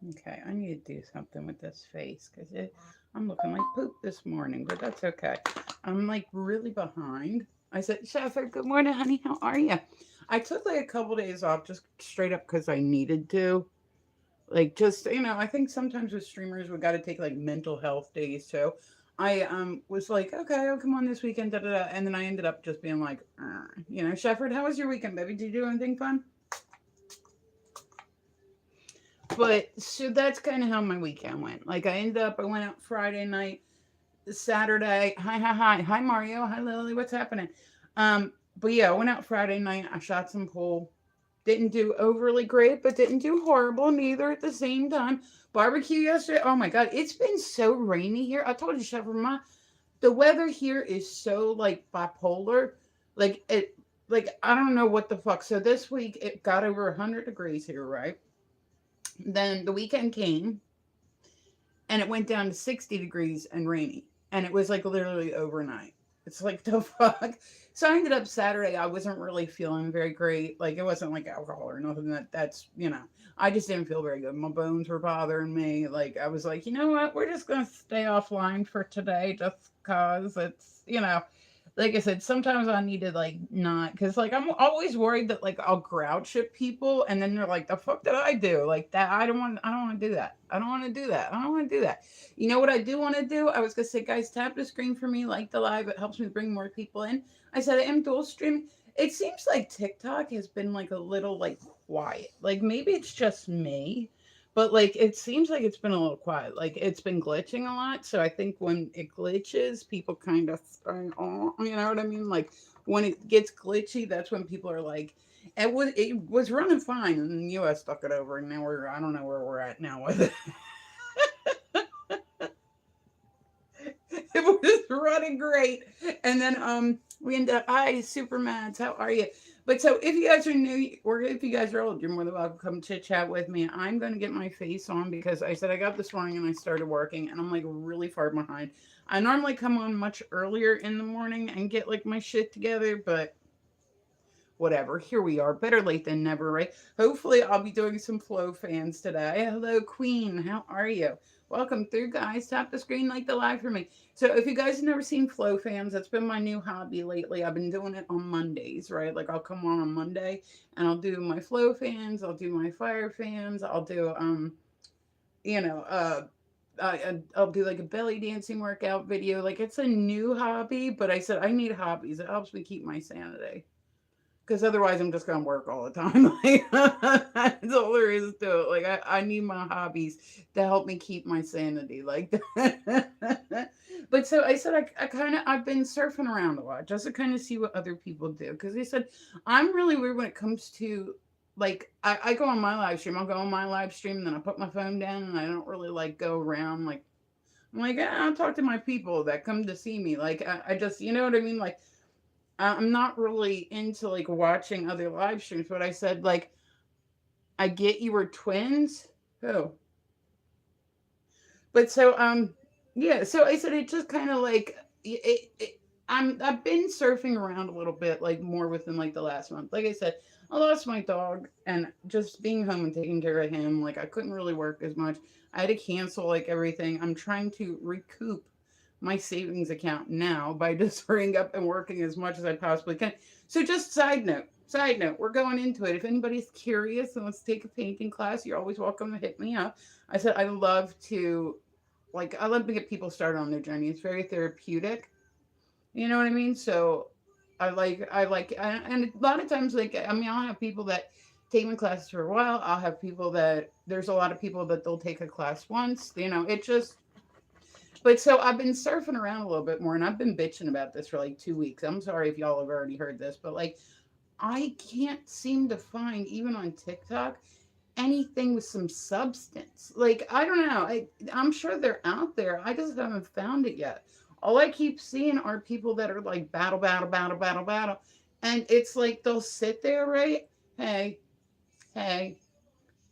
Okay, I need to do something with this face because I'm looking like poop this morning, but that's okay. I'm like really behind. I said, Sheffer, good morning, honey. How are you? I took like a couple days off just straight up because I needed to. Like, just, I think sometimes with streamers, we got to take like mental health days too. I was like, okay, I'll come on this weekend, da da da. And then I ended up just being like, Shefford, how was your weekend, baby? Did you do anything fun? But so that's kind of how my weekend went. Like I went out Friday night, Saturday. Hi Mario. Hi Lily. What's happening? But yeah, I went out Friday night. I shot some pool. Didn't do overly great, but didn't do horrible neither at the same time. Barbecue yesterday. Oh my god, it's been so rainy here. I told you, Shepard, the weather here is so like bipolar. Like it, like I don't know what the fuck. So this week it got over 100 degrees here, right? Then the weekend came and it went down to 60 degrees and rainy. And it was like literally overnight. It's like the fuck. So I ended up Saturday. I wasn't really feeling very great. Like it wasn't like alcohol or nothing. That's. I just didn't feel very good. My bones were bothering me. Like I was like, you know what? We're just gonna stay offline for today, just cause it's. Like I said, sometimes I need to like not because like I'm always worried that like I'll grouch at people and then they're like, the fuck did I do? Like that I don't want to do that. I don't want to do that. I don't want to do that. You know what I do want to do? I was gonna say, guys, tap the screen for me, like the live, it helps me bring more people in. I said I am dual streaming. It seems like TikTok has been like a little like quiet. Like maybe it's just me. But like it seems like it's been a little quiet. Like it's been glitching a lot. So I think when it glitches, people kind of spring on. You know what I mean? Like when it gets glitchy, that's when people are like, it was running fine, and the U.S. stuck it over, and now I don't know where we're at now with it. It was running great. And then we ended up, hi, Supermans, how are you? But so if you guys are new or if you guys are old, you're more than welcome to come chit chat with me. I'm going to get my face on because I said I got this morning and I started working and I'm like really far behind. I normally come on much earlier in the morning and get like my shit together, but whatever. Here we are. Better late than never, right? Hopefully, I'll be doing some Flow fans today. Hello, Queen. How are you? Welcome through, guys. Tap the screen like the live for me. So, if you guys have never seen Flow fans, that's been my new hobby lately. I've been doing it on Mondays, right? Like, I'll come on Monday and I'll do my Flow fans, I'll do my Fire fans, I'll do, you know, I'll do like a belly dancing workout video. Like, it's a new hobby, but I said I need hobbies. It helps me keep my sanity because otherwise I'm just gonna work all the time. Like that's all there is to it. Like I need my hobbies to help me keep my sanity. Like that. But so I said I've been surfing around a lot just to kind of see what other people do because they said I'm really weird when it comes to like I go on my live stream. I'll go on my live stream and then I put my phone down and I don't really like go around like I'm like I'll talk to my people that come to see me. Like I just you know what I mean like I'm not really into like watching other live streams, but I said like I get you were twins. Oh, but so yeah. So I said it just kind of like I've been surfing around a little bit like more within like the last month. Like I said, I lost my dog and just being home and taking care of him. Like I couldn't really work as much. I had to cancel like everything. I'm trying to recoup my savings account now by just hurrying up and working as much as I possibly can. So just side note, we're going into it. If anybody's curious and wants to take a painting class, you're always welcome to hit me up. I said I love to get people started on their journey. It's very therapeutic. You know what I mean? So and a lot of times like I mean I'll have people that take my classes for a while. I'll have people that there's a lot of people that they'll take a class once. It just but so I've been surfing around a little bit more and I've been bitching about this for like 2 weeks. I'm sorry if y'all have already heard this, but like I can't seem to find even on TikTok anything with some substance. Like I don't know. I'm sure they're out there. I just haven't found it yet. All I keep seeing are people that are like battle, battle, battle, battle, battle. And it's like they'll sit there, right? Hey, hey,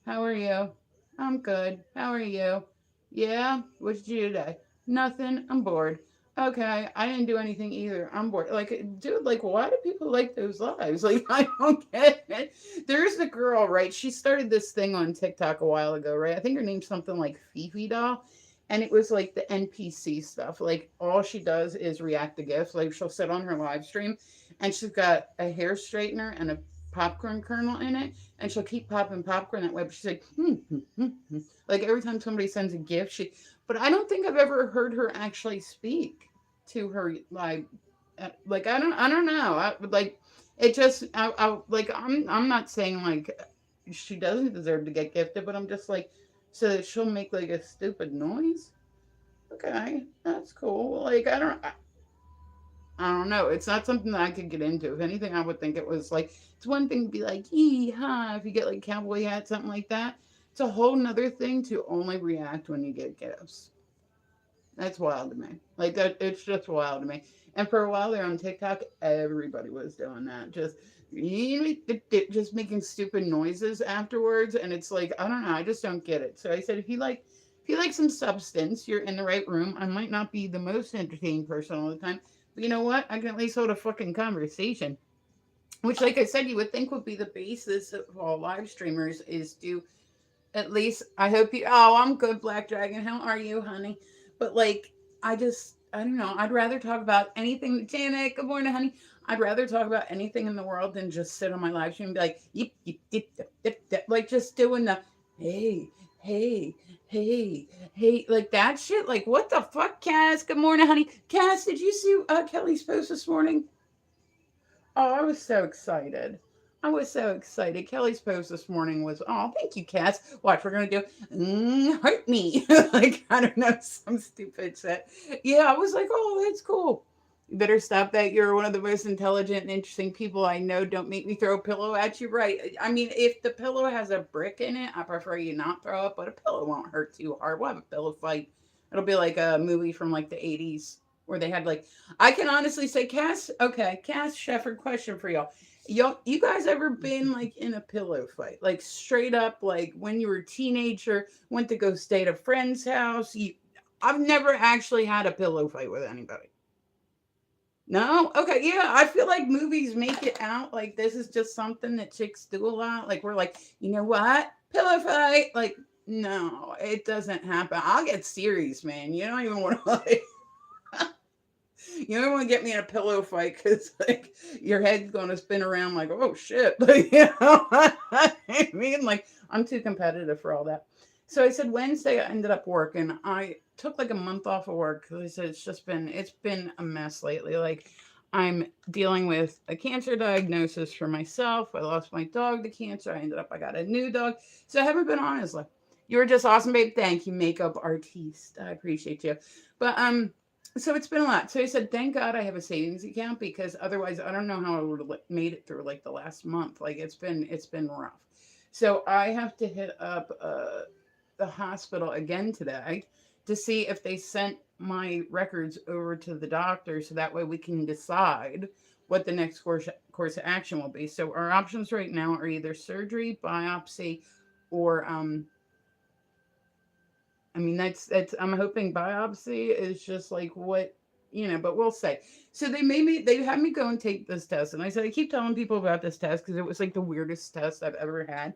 how are you? I'm good. How are you? Yeah, what did you do today? Nothing. I'm bored. Okay, I didn't do anything either. I'm bored. Like, dude, like, why do people like those lives? Like, I don't get it. There's the girl, right? She started this thing on TikTok a while ago, right? I think her name's something like Fifi Doll. And it was like the NPC stuff. Like, all she does is react to gifts. Like, she'll sit on her live stream and she's got a hair straightener and a popcorn kernel in it. And she'll keep popping popcorn that way. But she's like, like, every time somebody sends a gift, but I don't think I've ever heard her actually speak to her like I don't know. I like it just I like I'm not saying like she doesn't deserve to get gifted, but I'm just like so that she'll make like a stupid noise. Okay, that's cool. Like I don't know. It's not something that I could get into. If anything, I would think it was like it's one thing to be like yee ha if you get like cowboy hat something like that. It's a whole nother thing to only react when you get gifts. That's wild to me. Like that, it's just wild to me. And for a while there on TikTok, everybody was doing that. Just making stupid noises afterwards, and it's like I don't know. I just don't get it. So I said, if you like some substance, you're in the right room. I might not be the most entertaining person all the time, but you know what? I can at least hold a fucking conversation. Which, like I said, you would think would be the basis of all live streamers is to at least I hope you. Oh, I'm good, Black Dragon. How are you, honey? But like, I don't know. I'd rather talk about anything. Janet, good morning, honey. I'd rather talk about anything in the world than just sit on my live stream and be like, yip, yip, yip, yip, yip, yip, like just doing the hey, hey, hey, hey, like that shit. Like, what the fuck, Cass? Good morning, honey. Cass, did you see Kelly's post this morning? Oh, I was so excited. I was so excited. Kelly's post this morning was, oh, thank you, Cass. Watch, we're going to do, hurt me. Like, I don't know, some stupid shit. Yeah, I was like, oh, that's cool. You better stop that. You're one of the most intelligent and interesting people I know. Don't make me throw a pillow at you. Right. I mean, if the pillow has a brick in it, I prefer you not throw it, but a pillow won't hurt too hard. We'll have a pillow fight. It'll be like a movie from like the 80s where they had like I can honestly say, Cass. Okay, Cass Shefford. Question for y'all. You guys ever been like in a pillow fight, like straight up, like when you were a teenager, went to go stay at a friend's house? I've never actually had a pillow fight with anybody. No, okay, yeah. I feel like movies make it out like this is just something that chicks do a lot. Like we're like, you know what, pillow fight. Like, no, it doesn't happen. I'll get serious, man. You don't even want to like. You don't want to get me in a pillow fight because like your head's gonna spin around like oh shit, like, you know what I mean? Like I'm too competitive for all that. So I said Wednesday I ended up working. I took like a month off of work because I said it's been a mess lately. Like I'm dealing with a cancer diagnosis for myself. I lost my dog to cancer. I got a new dog. So I haven't been honest. Like you were just awesome, babe. Thank you, makeup artiste. I appreciate you. But so it's been a lot. So I said, thank God I have a savings account because otherwise I don't know how I would have made it through like the last month. Like it's been rough. So I have to hit up the hospital again today to see if they sent my records over to the doctor so that way we can decide what the next course of action will be. So our options right now are either surgery, biopsy, or I mean, that's. I'm hoping biopsy is just like what but we'll say. So they had me go and take this test, and I said I keep telling people about this test because it was like the weirdest test I've ever had,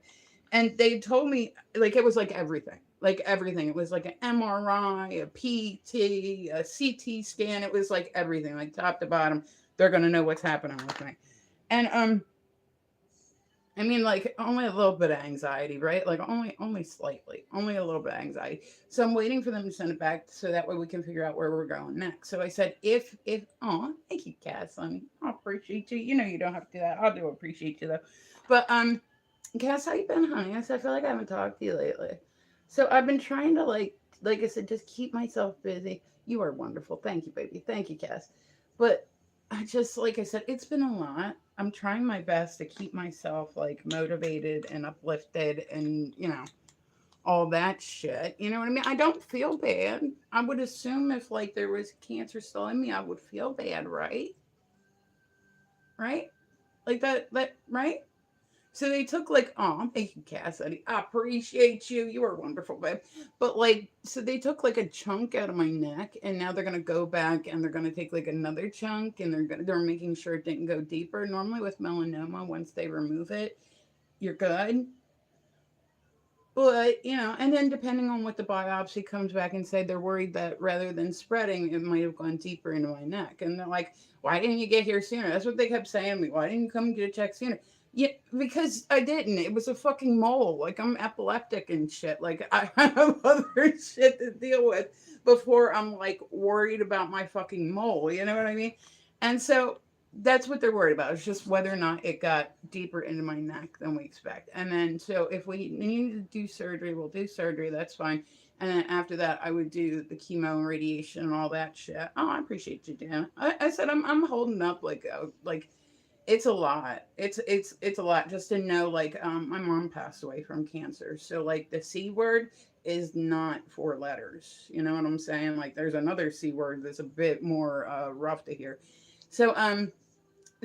and they told me like it was like everything. It was like an MRI, a PT, a CT scan. It was like everything, like top to bottom. They're gonna know what's happening with me, and I mean, like only a little bit of anxiety, right? Like only slightly, only a little bit of anxiety. So I'm waiting for them to send it back so that way we can figure out where we're going next. So I said, if oh, thank you, Cass. I mean, I appreciate you. You know you don't have to do that. I do appreciate you though. But Cass, how you been, honey? I said I feel like I haven't talked to you lately. So I've been trying to like I said, just keep myself busy. You are wonderful. Thank you, baby. Thank you, Cass. But I just like I said, it's been a lot. I'm trying my best to keep myself like motivated and uplifted and, all that shit. You know what I mean? I don't feel bad. I would assume if like there was cancer still in me, I would feel bad, right? Right? Like that right? So they took like, oh, thank you, Cassidy. I appreciate you. You are wonderful, babe. But like, so they took like a chunk out of my neck, and now they're gonna go back and they're gonna take like another chunk, and they're making sure it didn't go deeper. Normally with melanoma, once they remove it, you're good. But, and then depending on what the biopsy comes back and say, they're worried that rather than spreading, it might have gone deeper into my neck. And they're like, why didn't you get here sooner? That's what they kept saying to me. Why didn't you come get a check sooner? Yeah, because I didn't. It was a fucking mole. Like, I'm epileptic and shit. Like, I have other shit to deal with before I'm, like, worried about my fucking mole. You know what I mean? And so that's what they're worried about. It's just whether or not it got deeper into my neck than we expect. And then, so if we need to do surgery, we'll do surgery. That's fine. And then after that, I would do the chemo and radiation and all that shit. Oh, I appreciate you, Dan. I said I'm holding up like it's a lot. It's a lot just to know. Like, my mom passed away from cancer, so like the C word is not 4 letters. You know what I'm saying? Like, there's another C word that's a bit more rough to hear. So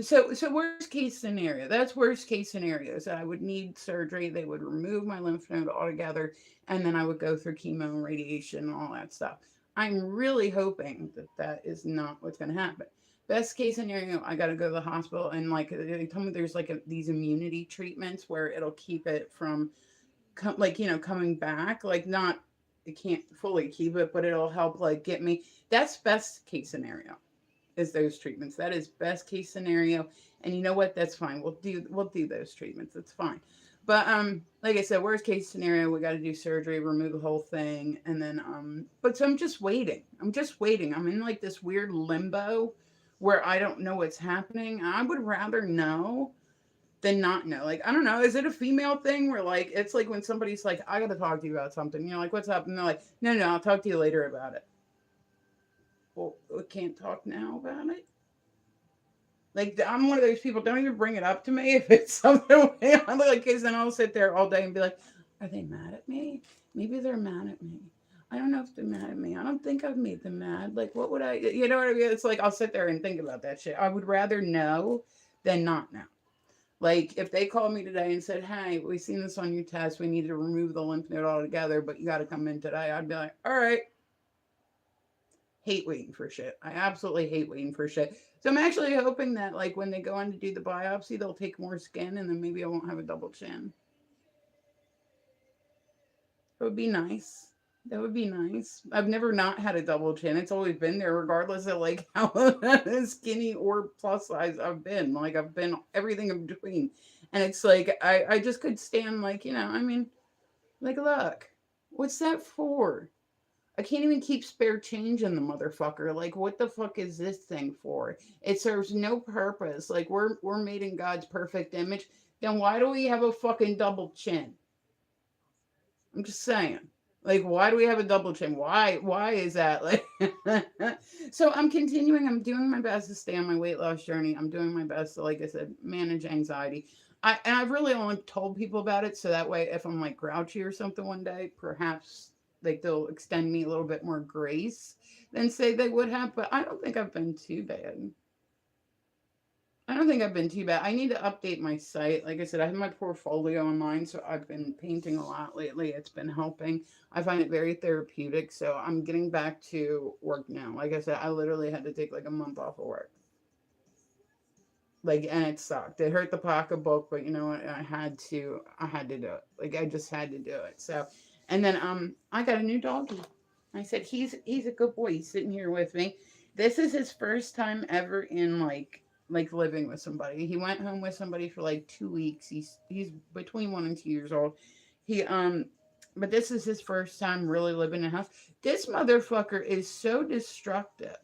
so worst case scenario. That's worst case scenario. So I would need surgery. They would remove my lymph node altogether, and then I would go through chemo and radiation and all that stuff. I'm really hoping that that is not what's going to happen. Best case scenario, I got to go to the hospital, and like they told me there's like these immunity treatments where it'll keep it from like coming back. Like, not, it can't fully keep it, but it'll help like get me. That's best case scenario, is those treatments. That is best case scenario. And you know what? That's fine. We'll do those treatments. That's fine. But like I said, worst case scenario, we got to do surgery, remove the whole thing, and then but so I'm just waiting. I'm just waiting. I'm in like this weird limbo where I don't know what's happening. I would rather know than not know. Like, I don't know. Is it a female thing where like it's like when somebody's like, I got to talk to you about something. Like, what's up? And they're like, no, no, I'll talk to you later about it. Well, we can't talk now about it. Like, I'm one of those people. Don't even bring it up to me if it's something way on. Like, cause then I'll sit there all day and be like, "Are they mad at me? Maybe they're mad at me. I don't know if they're mad at me. I don't think I've made them mad. Like, what would I? You know what I mean? It's like I'll sit there and think about that shit. I would rather know than not know. Like, if they called me today and said, "Hey, we seen this on your test. We need to remove the lymph node altogether, but you got to come in today," I'd be like, "All right." Hate waiting for shit. I absolutely hate waiting for shit. So I'm actually hoping that like when they go on to do the biopsy, they'll take more skin and then maybe I won't have a double chin. That would be nice. That would be nice. I've never not had a double chin. It's always been there, regardless of like how skinny or plus size I've been. Like, I've been everything in between. And it's like I just could stand like, I mean, like, look, what's that for? I can't even keep spare change in the motherfucker. Like, what the fuck is this thing for? It serves no purpose. Like, we're made in God's perfect image. Then why do we have a fucking double chin? I'm just saying. Like, why do we have a double chin? Why is that? Like, so I'm continuing. I'm doing my best to stay on my weight loss journey. I'm doing my best to, like I said, manage anxiety. I've really only told people about it so that way if I'm like grouchy or something one day, perhaps like they'll extend me a little bit more grace than say they would have. But I don't think I've been too bad. I don't think I've been too bad. I need to update my site. Like I said, I have my portfolio online, so I've been painting a lot lately. It's been helping. I find it very therapeutic. So I'm getting back to work now. Like I said, I literally had to take like a month off of work. Like, and it sucked. It hurt the pocketbook, but you know what? I had to do it. Like, I just had to do it. So, and then I got a new doggy. I said he's a good boy. He's sitting here with me. This is his first time ever in like living with somebody. He went home with somebody for like 2 weeks. He's between 1 and 2 years old. He but this is his first time really living in a house. This motherfucker is so destructive.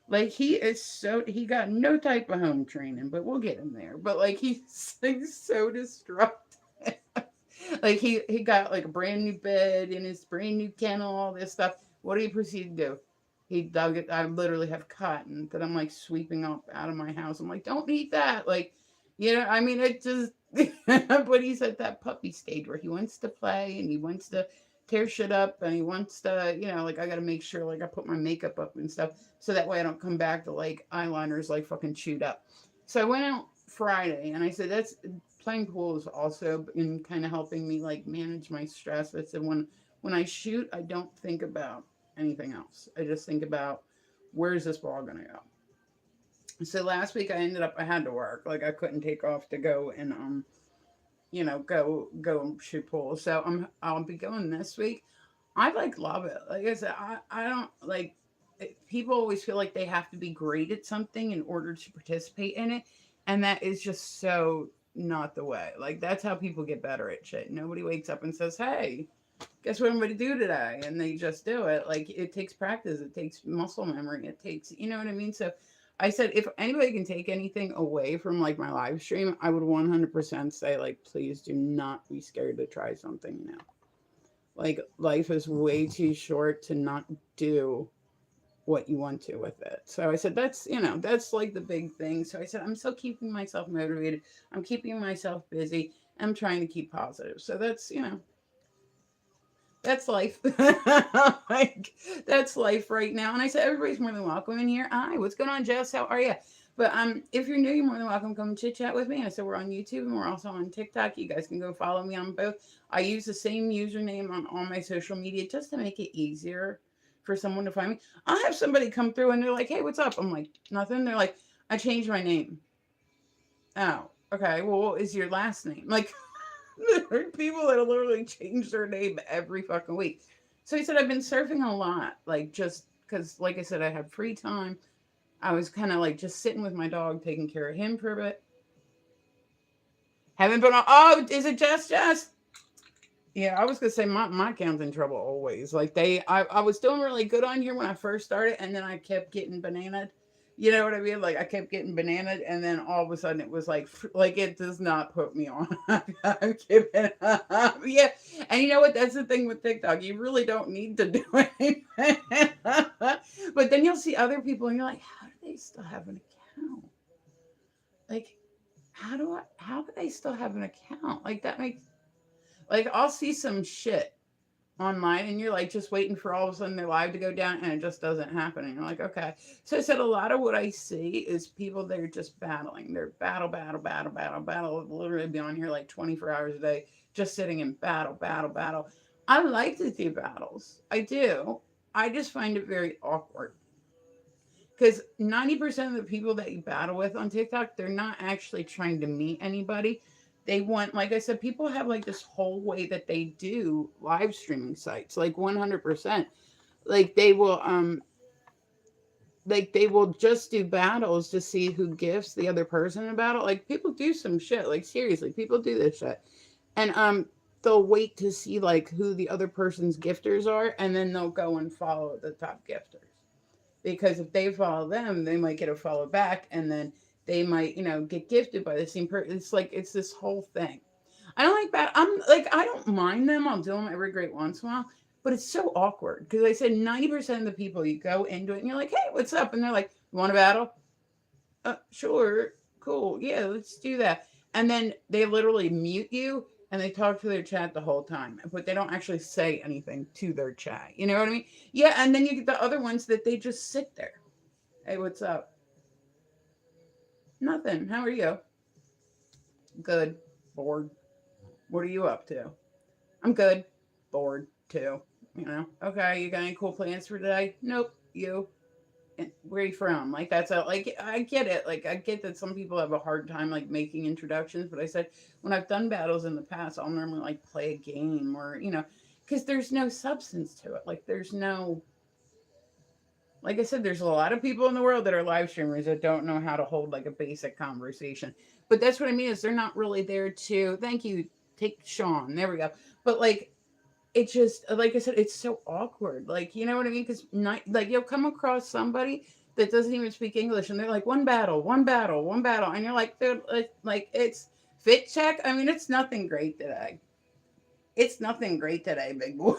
Like, he got no type of home training, but we'll get him there. But like, he's like so destructive. Like, he got like a brand new bed in his brand new kennel, all this stuff. What did he proceed to do? He dug it. I literally have cotton that I'm like sweeping up out of my house. I'm like, don't eat that. Like, I mean, it just. But he's at that puppy stage where he wants to play and he wants to tear shit up and he wants to, like, I got to make sure like I put my makeup up and stuff so that way I don't come back to like eyeliners like fucking chewed up. So I went out Friday, and I said that's playing pool is also in kind of helping me like manage my stress. I said when I shoot, I don't think about anything else. I just think about where's this ball gonna go. So last week I ended up I had to work like I couldn't take off to go and go and shoot pool. So I'll be going this week. I like love it. Like I said, I don't like people always feel like they have to be great at something in order to participate in it, and that is just so not the way. Like that's how people get better at shit. Nobody wakes up and says, "Hey, guess what I'm going to do today?" and they just do it. Like it takes practice, it takes muscle memory, it takes, you know what I mean? So I said if anybody can take anything away from like my live stream, I would 100% say like please do not be scared to try something new. Like life is way too short to not do what you want to with it. So I said that's, that's like the big thing. So I said I'm still keeping myself motivated. I'm keeping myself busy. I'm trying to keep positive. So that's life. Like that's life right now. And I said everybody's more than welcome in here. Hi, what's going on, Jess? How are you? But if you're new, you're more than welcome. Come chit chat with me. I said we're on YouTube and we're also on TikTok. You guys can go follow me on both. I use the same username on all my social media just to make it easier for someone to find me. I'll have somebody come through and they're like, "Hey, what's up?" I'm like, "Nothing." They're like, "I changed my name." Oh, okay. Well, what is your last name? Like, there are people that literally change their name every fucking week. So he said, I've been surfing a lot, like just because, like I said, I had free time. I was kind of like just sitting with my dog, taking care of him for a bit. Haven't been on. Oh, is it Jess? Yeah, I was gonna say my account's in trouble always. Like I was doing really good on here when I first started, and then I kept getting bananaed. You know what I mean? Like I kept getting bananaed, and then all of a sudden it was like it does not put me on. I'm giving up. Yeah, and you know what? That's the thing with TikTok. You really don't need to do anything. But then you'll see other people, and you're like, how do they still have an account? Like, how do they still have an account? Like that makes like I'll see some shit online and you're like just waiting for all of a sudden their live to go down and it just doesn't happen and you're like, okay. So I said a lot of what I see is people that are just battling. They're battle, literally be on here like 24 hours a day just sitting in battle. I like to do battles, I do. I just find it very awkward because 90% of the people that you battle with on TikTok, they're not actually trying to meet anybody. They want, like I said, people have like this whole way that they do live streaming sites, like 100%. Like they will just do battles to see who gifts the other person a battle. Like people do some shit. Like seriously, people do this shit, and they'll wait to see like who the other person's gifters are, and then they'll go and follow the top gifters because if they follow them, they might get a follow back, and then they might, get gifted by the same person. It's like it's this whole thing. I don't like that. I'm like I don't mind them. I'll do them every great once in a while, but it's so awkward because I said 90% of the people you go into it and you're like, hey, what's up? And they're like, you want a battle? Sure, cool, yeah, let's do that. And then they literally mute you and they talk to their chat the whole time, but they don't actually say anything to their chat. You know what I mean? Yeah, and then you get the other ones that they just sit there. Hey, what's up? Nothing. How are you? Good. Bored. What are you up to? I'm good. Bored too. Okay, you got any cool plans for today? Nope. You? Where are you from? Like that's a like I get it. Like I get that some people have a hard time like making introductions, but I said when I've done battles in the past, I'll normally like play a game or because there's no substance to it. Like there's no like I said, there's a lot of people in the world that are live streamers that don't know how to hold like a basic conversation. But that's what I mean is they're not really there to thank you, take Sean. There we go. But like it just like I said, it's so awkward. Like you know what I mean? Because not like you'll come across somebody that doesn't even speak English, and they're like one battle, and you're like, dude, like it's fit check. I mean, it's nothing great today. It's nothing great today, big boy.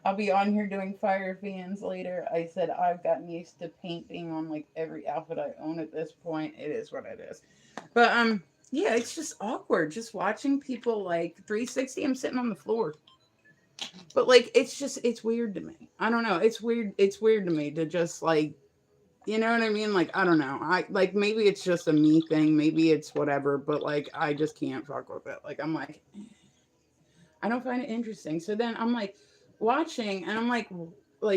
I'll be on here doing fire fans later. I said I've gotten used to paint being on like every outfit I own at this point. It is what it is. But yeah, it's just awkward just watching people like 360. I'm sitting on the floor. But like it's weird to me. I don't know. It's weird to me to just like You know what I mean? Like, I don't know. I like maybe it's just a me thing, maybe it's whatever, but like I just can't fuck with it. Like I'm like I don't find it interesting. So then I'm like watching and I'm like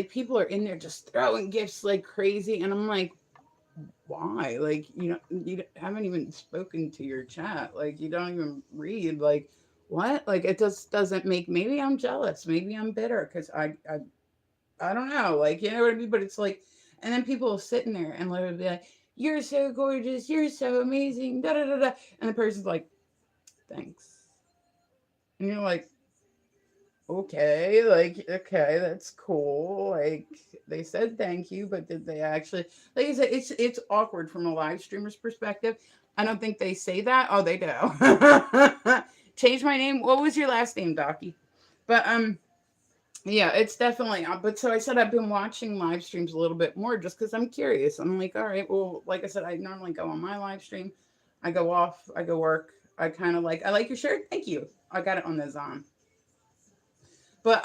people are in there just throwing gifts like crazy and I'm like why? Like haven't even spoken to your chat. Like you don't even read like what? Like it just doesn't make maybe I'm jealous, maybe I'm bitter cuz I don't know, like you know what I mean, but it's like and then people sitting there and literally be like you're so gorgeous, you're so amazing, da da da da and the person's like thanks. And you're like okay, like okay, that's cool. Like they said thank you, but did they actually like I said, it's awkward from a live streamer's perspective. I don't think they say that. Oh, they do. Change my name. What was your last name, Docky? But yeah, it's definitely but so I said I've been watching live streams a little bit more just because I'm curious. I'm like, all right, well, like I said, I normally go on my live stream. I go off, I go work. I kind of like I like your shirt. Thank you. I got it on the Zon. But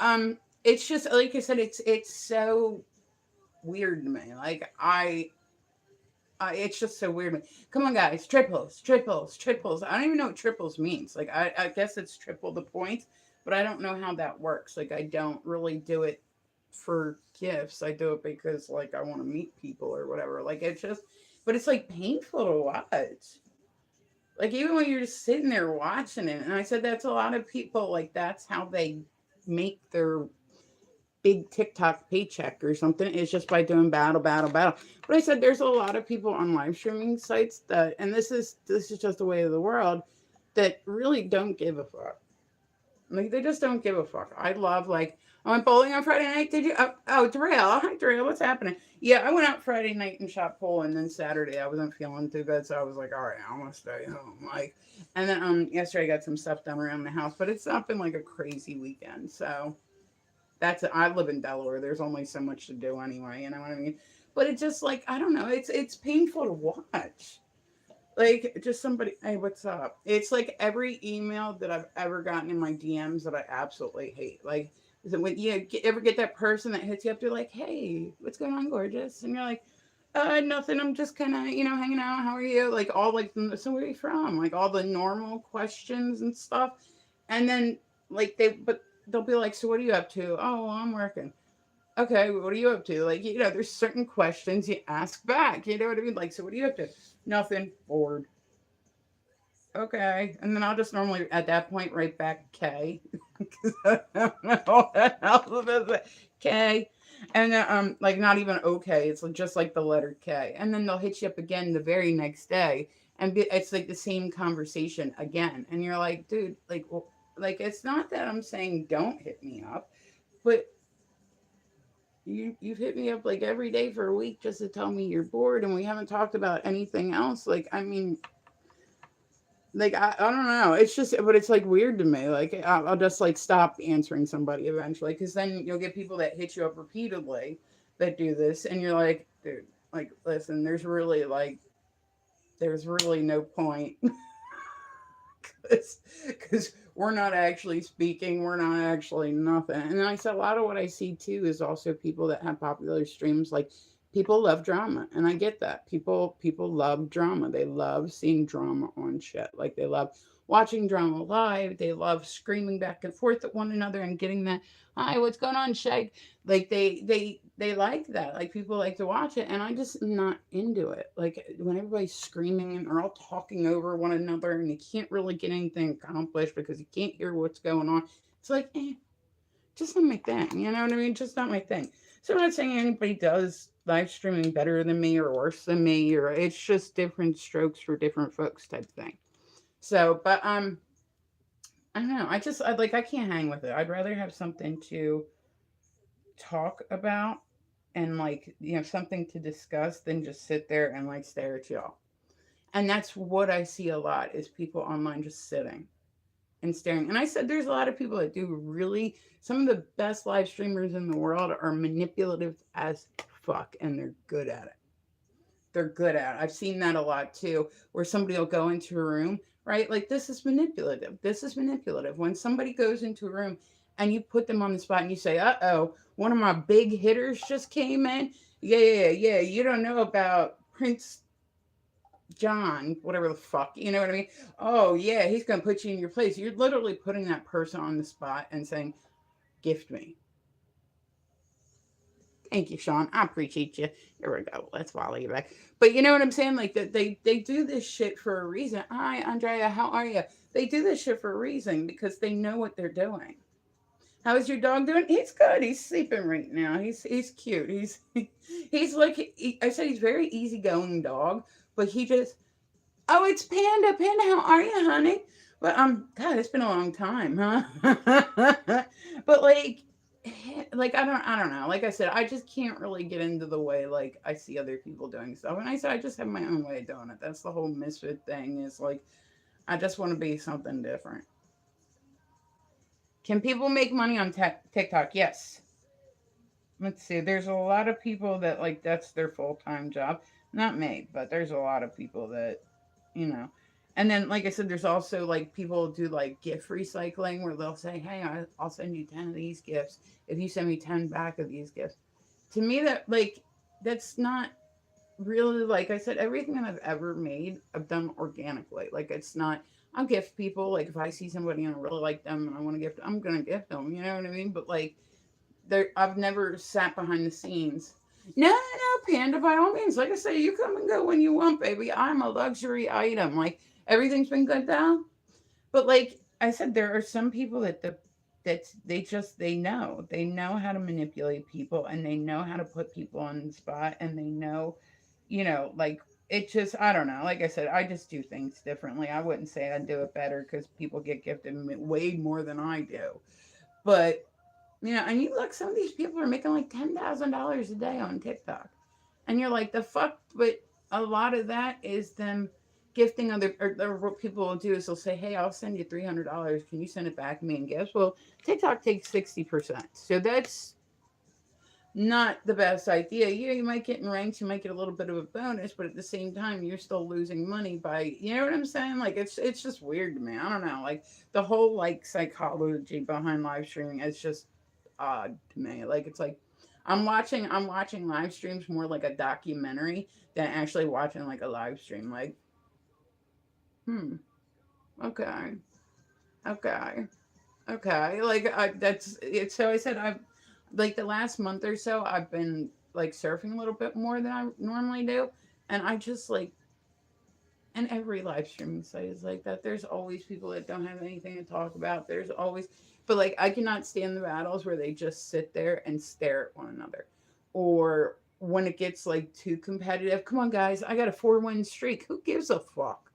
it's just like I said, it's so weird to me. Like I it's just so weird to me. Come on, guys, triples, triples, triples. I don't even know what triples means. Like I guess it's triple the points, but I don't know how that works. Like I don't really do it for gifts. I do it because like I want to meet people or whatever. Like it's just, but it's like painful to watch. Like even when you're just sitting there watching it, and I said that's a lot of people. Like that's how they make their big TikTok paycheck or something is just by doing battle, battle, battle. But I said there's a lot of people on live streaming sites that, and this is just the way of the world that really don't give a fuck. Like they just don't give a fuck. I love like I went bowling on Friday night. Did you? Oh, Darrell. Hi, Darrell. What's happening? Yeah, I went out Friday night and shot pool, and then Saturday I wasn't feeling too good, so I was like, all right, I'm gonna stay home. Like, and then yesterday I got some stuff done around the house, but it's not been like a crazy weekend, so that's I live in Delaware. There's only so much to do anyway. You know what I mean? But it's just like I don't know. It's painful to watch. Like just somebody, hey, what's up? It's like every email that I've ever gotten in my DMs that I absolutely hate. Like, is it when you ever get that person that hits you up? They're like, "Hey, what's going on, gorgeous?" And you're like, nothing. I'm just kind of, hanging out. How are you?" Like all like, so where are you from? Like all the normal questions and stuff. And then like but they'll be like, "So what are you up to?" "Oh, well, I'm working." "Okay, what are you up to?" Like, there's certain questions you ask back. You know what I mean? Like, "So what are you up to?" "Nothing, bored." "Okay." And then I'll just normally at that point write back K. Because I don't know what the hell it is. K. And then like not even okay. It's just like the letter K. And then they'll hit you up again the very next day. And it's like the same conversation again. And you're like, dude, like, well, like it's not that I'm saying don't hit me up, but you've hit me up like every day for a week just to tell me you're bored and we haven't talked about anything else. Like, I mean, like I don't know. It's just, but it's like weird to me. Like I'll just like stop answering somebody eventually because then you'll get people that hit you up repeatedly that do this, and you're like, dude, like listen, there's really no point because we're not actually speaking, we're not actually nothing. And then I said a lot of what I see too is also people that have popular streams like people love drama and I get that people love drama, they love seeing drama on shit, like they love watching drama live, they love screaming back and forth at one another and getting that hi what's going on shag, like they like that, like people like to watch it and I just am not into it. Like when everybody's screaming and they're all talking over one another and you can't really get anything accomplished because you can't hear what's going on, it's like just not my thing, you know what I mean, just not my thing. So I'm not saying anybody does live streaming better than me or worse than me, or it's just different strokes for different folks type thing. So but I don't know, I can't hang with it. I'd rather have something to talk about and like something to discuss than just sit there and like stare at y'all. And that's what I see a lot is people online just sitting and staring. And I said there's a lot of people that do really some of the best live streamers in the world are manipulative as fuck and they're good at it. They're good at it. I've seen that a lot too, where somebody will go into a room, right? Like this is manipulative. This is manipulative. When somebody goes into a room and you put them on the spot and you say, "Uh-oh, one of my big hitters just came in." Yeah, yeah, yeah. You don't know about Prince John, whatever the fuck. You know what I mean? Oh, yeah, he's going to put you in your place. You're literally putting that person on the spot and saying, gift me. Thank you, Sean. I appreciate you. Here we go. Let's follow you back. But you know what I'm saying? Like that they do this shit for a reason. Hi, Andrea. How are you? They do this shit for a reason because they know what they're doing. How is your dog doing? He's good. He's sleeping right now. He's cute. He's like I said, he's very easygoing dog, but he just oh, it's Panda. Panda, how are you, honey? But God, it's been a long time, huh? But like I don't know. Like I said, I just can't really get into the way like I see other people doing stuff. And I said I just have my own way of doing it. That's the whole misfit thing. Is like I just want to be something different. Can people make money on TikTok? Yes. Let's see. There's a lot of people that like that's their full time job. Not me, but there's a lot of people that you know. And then, like I said, there's also like people do like gift recycling where they'll say, "Hey, I'll send you 10 of these gifts if you send me 10 back of these gifts." To me, that's not really like I said. Everything that I've ever made, I've done organically. Like it's not. I'll gift people. Like if I see somebody and I really like them and I want to gift, I'm gonna gift them. You know what I mean? But like there I've never sat behind the scenes. No, no, no, Panda, by all means. Like I say, you come and go when you want, baby. I'm a luxury item. Like everything's been good now. But like I said, there are some people that they know how to manipulate people and they know how to put people on the spot and they know, like it just I don't know. Like I said, I just do things differently. I wouldn't say I do it better because people get gifted way more than I do. But and you look, some of these people are making like $10,000 a day on TikTok, and you're like, the fuck. But a lot of that is them gifting or what people will do is they'll say, hey, I'll send you $300. Can you send it back to me in gifts? Well, TikTok takes 60%, so that's not the best idea. Yeah, you might get in ranks, you might get a little bit of a bonus, but at the same time, you're still losing money by, you know what I'm saying? Like it's just weird to me. I don't know. Like the whole like psychology behind live streaming is just odd to me. Like it's like I'm watching live streams more like a documentary than actually watching like a live stream. Like, hmm, okay, okay. Okay, like that's it. So I said I've like the last month or so I've been like surfing a little bit more than I normally do, and I just like and every live streaming site is like that. There's always people that don't have anything to talk about. There's always, but like I cannot stand the battles where they just sit there and stare at one another, or when it gets like too competitive. Come on, guys, I got a 4-win streak. Who gives a fuck?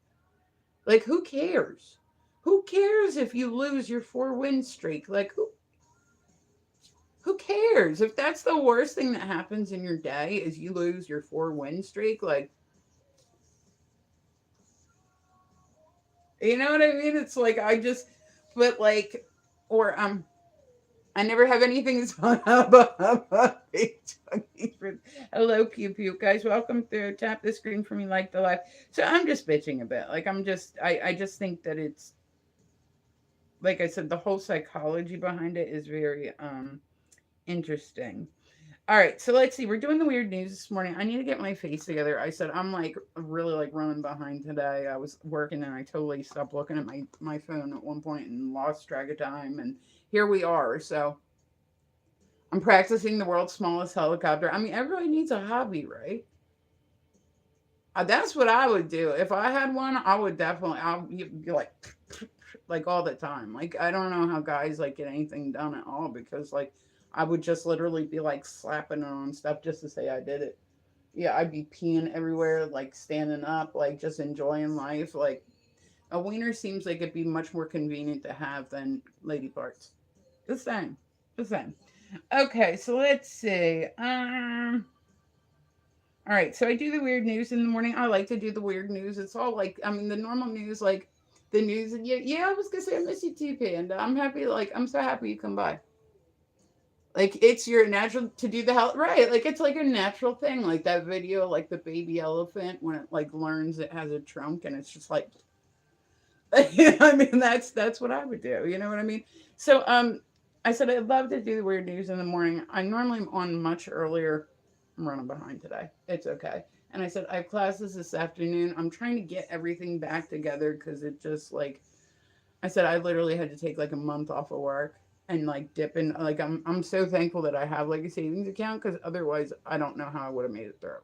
Like who cares? Who cares if you lose your 4-win streak? Like who cares? If that's the worst thing that happens in your day is you lose your 4-win streak, like you know what I mean? It's like I just but like or I never have anything to talk about. Hello, Pew Pew guys. Welcome through. Tap the screen for me, like the live. So I'm just bitching a bit. Like I just think that it's like I said, the whole psychology behind it is very interesting. All right, so let's see. We're doing the weird news this morning. I need to get my face together. I said I'm like really like running behind today. I was working and I totally stopped looking at my phone at one point and lost track of time. And here we are. So I'm practicing the world's smallest helicopter. I mean, everybody needs a hobby, right? That's what I would do if I had one. I would definitely. I'll be like all the time. Like I don't know how guys like get anything done at all because like I would just literally be like slapping on stuff just to say I did it. Yeah, I'd be peeing everywhere, like standing up, like just enjoying life. Like a wiener seems like it'd be much more convenient to have than lady parts. The same, the same. Okay, so let's see. All right, so I do the weird news in the morning. I like to do the weird news. It's all like, I mean, the normal news, like the news. Yeah, yeah. I was gonna say I miss you too, Panda. I'm happy. Like I'm so happy you come by. Like it's your natural to do the health right. Like it's like a natural thing. Like that video, like the baby elephant when it like learns it has a trunk and it's just like, I mean that's what I would do. You know what I mean? So I said I'd love to do the weird news in the morning. I normally am on much earlier I'm running behind today. It's okay. And I said, I have classes this afternoon. I'm trying to get everything back together because it just like, I said, I literally had to take like a month off of work and like dip in. Like, I'm so thankful that I have like a savings account because otherwise I don't know how I would have made it through.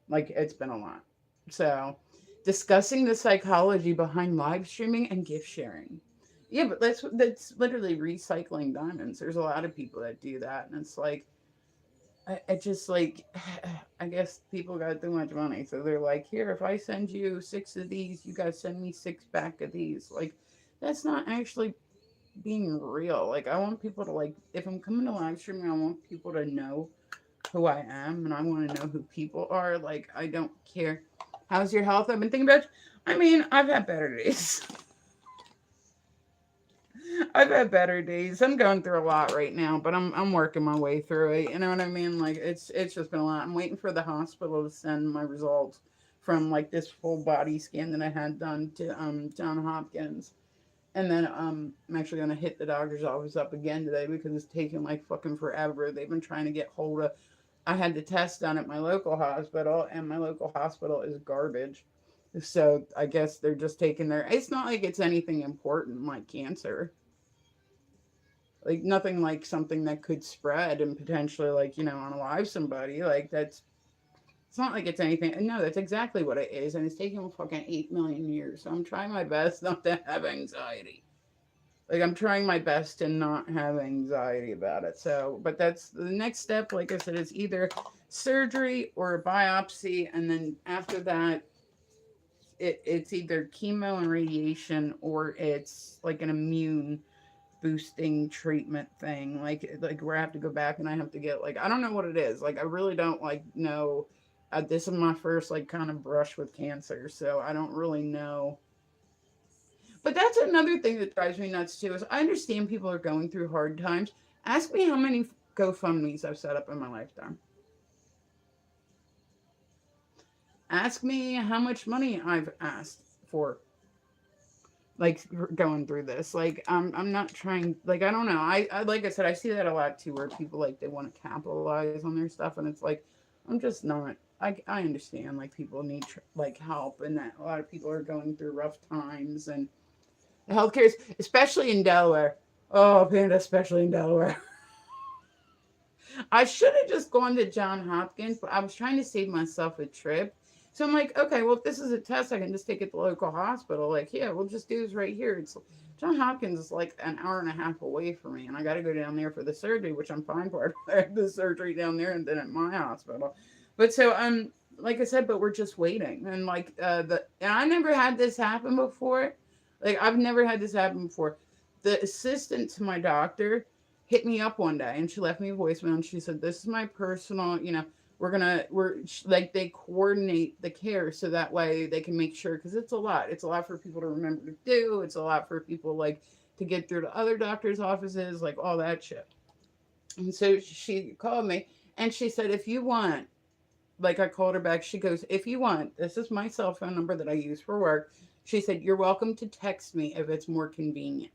Like, it's been a lot. So, discussing the psychology behind live streaming and gift sharing. Yeah, but that's literally recycling diamonds. There's a lot of people that do that, and it's like I just like I guess people got too much money, so they're like, here, if I send you six of these, you guys send me six back of these. Like, that's not actually being real. Like, I want people to like, if I'm coming to live streaming, I want people to know who I am, and I want to know who people are. Like, I don't care. How's your health? I've been thinking about. I mean, I've had better days. I've had better days. I'm going through a lot right now, but I'm working my way through it. You know what I mean? Like, it's just been a lot. I'm waiting for the hospital to send my results from like this full body scan that I had done to John Hopkins. And then I'm actually gonna hit the doctor's office up again today because it's taking like fucking forever. They've been trying to get hold of. I had the test done at my local hospital, and my local hospital is garbage. So I guess they're just taking their. It's not like it's anything important like cancer, like nothing like something that could spread and potentially like unalive somebody. Like that's. It's not like it's anything. No, that's exactly what it is, and it's taking fucking 8 million years. So I'm trying my best not to have anxiety. Like I'm trying my best to not have anxiety about it. So, but that's the next step. Like I said, is either surgery or a biopsy, and then after that, it's either chemo and radiation or it's like an immune boosting treatment thing. Like where I have to go back and I have to get like I don't know what it is. Like I really don't like know. This is my first like kind of brush with cancer, so I don't really know. But that's another thing that drives me nuts too. Is I understand people are going through hard times. Ask me how many GoFundmes I've set up in my lifetime. Ask me how much money I've asked for, like going through this. Like I'm not trying. Like I don't know. I like I said, I see that a lot too, where people like they want to capitalize on their stuff, and it's like I'm just not. I understand like people need like help, and that a lot of people are going through rough times, and healthcare, especially in Delaware. Oh, Panda, especially in Delaware. I should have just gone to John Hopkins, but I was trying to save myself a trip. So I'm like, okay, well, if this is a test, I can just take it to the local hospital. Like, yeah, we'll just do this right here. It's John Hopkins is like an hour and a half away from me, and I got to go down there for the surgery, which I'm fine for. I have the surgery down there and then at my hospital. But so like I said, but we're just waiting, and like and I never had this happen before. Like I've never had this happen before. The assistant to my doctor hit me up one day and she left me a voicemail and she said, this is my personal, we're like, they coordinate the care so that way they can make sure, because it's a lot for people to remember to do. It's a lot for people like to get through to other doctors' offices, like all that shit. And so she called me and she said, if you want, like I called her back, she goes, if you want, this is my cell phone number that I use for work. She said, you're welcome to text me if it's more convenient.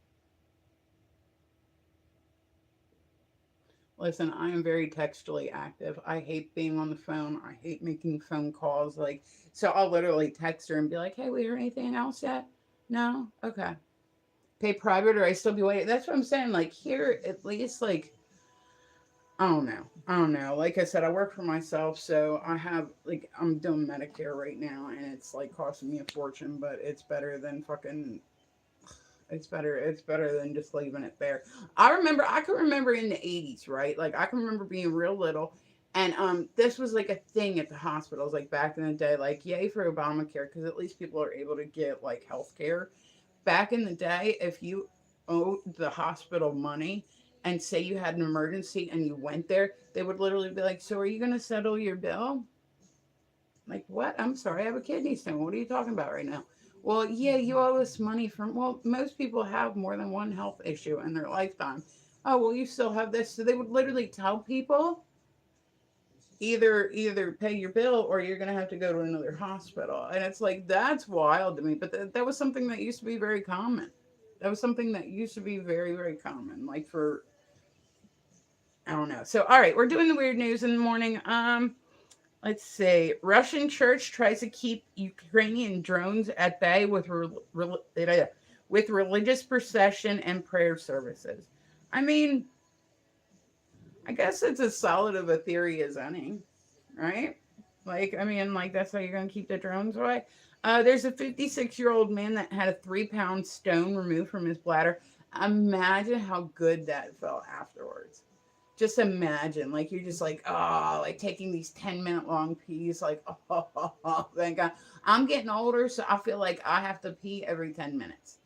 Listen, I am very textually active. I hate being on the phone. I hate making phone calls. Like, so I'll literally text her and be like, hey, we hear anything else yet? No? Okay. Pay private or I still be waiting. That's what I'm saying. Like, here, at least, like, I don't know. I don't know. Like I said, I work for myself. So I have, like, I'm doing Medicare right now and it's, like, costing me a fortune, but it's better than fucking it's better. It's better than just leaving it there. I can remember in the 80s, right? Like I can remember being real little, and this was like a thing at the hospitals, like back in the day. Like yay for Obamacare, because at least people are able to get like health care. Back in the day, if you owed the hospital money and say you had an emergency and you went there, they would literally be like, "So are you going to settle your bill?" Like, what? I'm sorry, I have a kidney stone. What are you talking about right now? Well, yeah, you owe us money from, well, most people have more than one health issue in their lifetime. Oh, well, you still have this. So they would literally tell people either pay your bill or you're going to have to go to another hospital. And it's like, that's wild to me. But that was something that used to be very common. That was something that used to be very, very common. Like for, I don't know. So, all right, we're doing the weird news in the morning. Let's see. Russian church tries to keep Ukrainian drones at bay with with religious procession and prayer services. I mean, I guess it's as solid of a theory as any, right? Like, I mean, like that's how you're gonna keep the drones away. There's a 56-year-old man that had a 3-pound stone removed from his bladder. Imagine how good that felt afterwards. Just imagine, like you're just like, oh, like taking these 10-minute long pees, like, thank God. I'm getting older, so I feel like I have to pee every 10 minutes.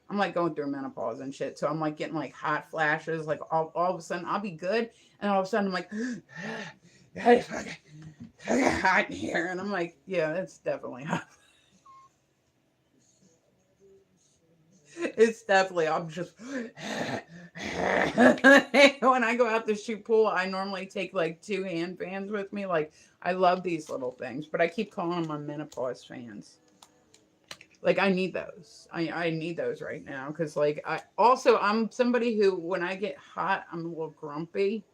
I'm like going through menopause and shit. So I'm like getting like hot flashes. Like all of a sudden I'll be good. And all of a sudden I'm like, it's fucking hot in here. And I'm like, yeah, it's definitely hot. It's definitely, I'm just, when I go out to shoot pool, I normally take like 2 hand fans with me. Like, I love these little things, but I keep calling them my menopause fans. Like I need those. I need those right now because like I'm somebody who when I get hot I'm a little grumpy.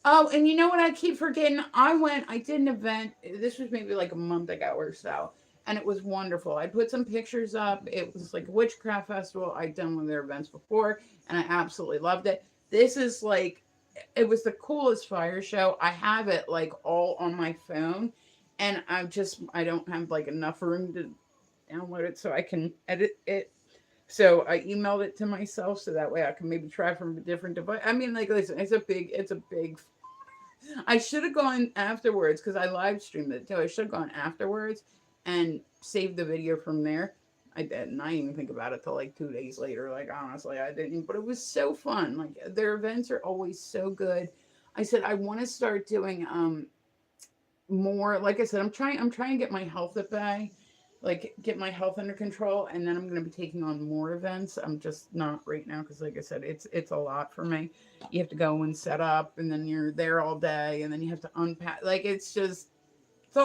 Oh, and you know what I keep forgetting? I did an event. This was maybe like a month ago or so, and it was wonderful. I put some pictures up. It was like a witchcraft festival. I'd done one of their events before, and I absolutely loved it. This is like, it was the coolest fire show. I have it like all on my phone, and I don't have like enough room to download it so I can edit it. So I emailed it to myself so that way I can maybe try from a different device. I mean, like, listen, it's a big. I should have gone afterwards because I live streamed it too. I should have gone afterwards and saved the video from there. I didn't. I didn't even think about it till like 2 days later. Like honestly, I didn't. But it was so fun. Like their events are always so good. I said I want to start doing more. Like I said, I'm trying to get my health at bay, like get my health under control, and then I'm going to be taking on more events. I'm just not right now because like I said, it's a lot for me. You have to go and set up, and then you're there all day, and then you have to unpack. Like it's just it's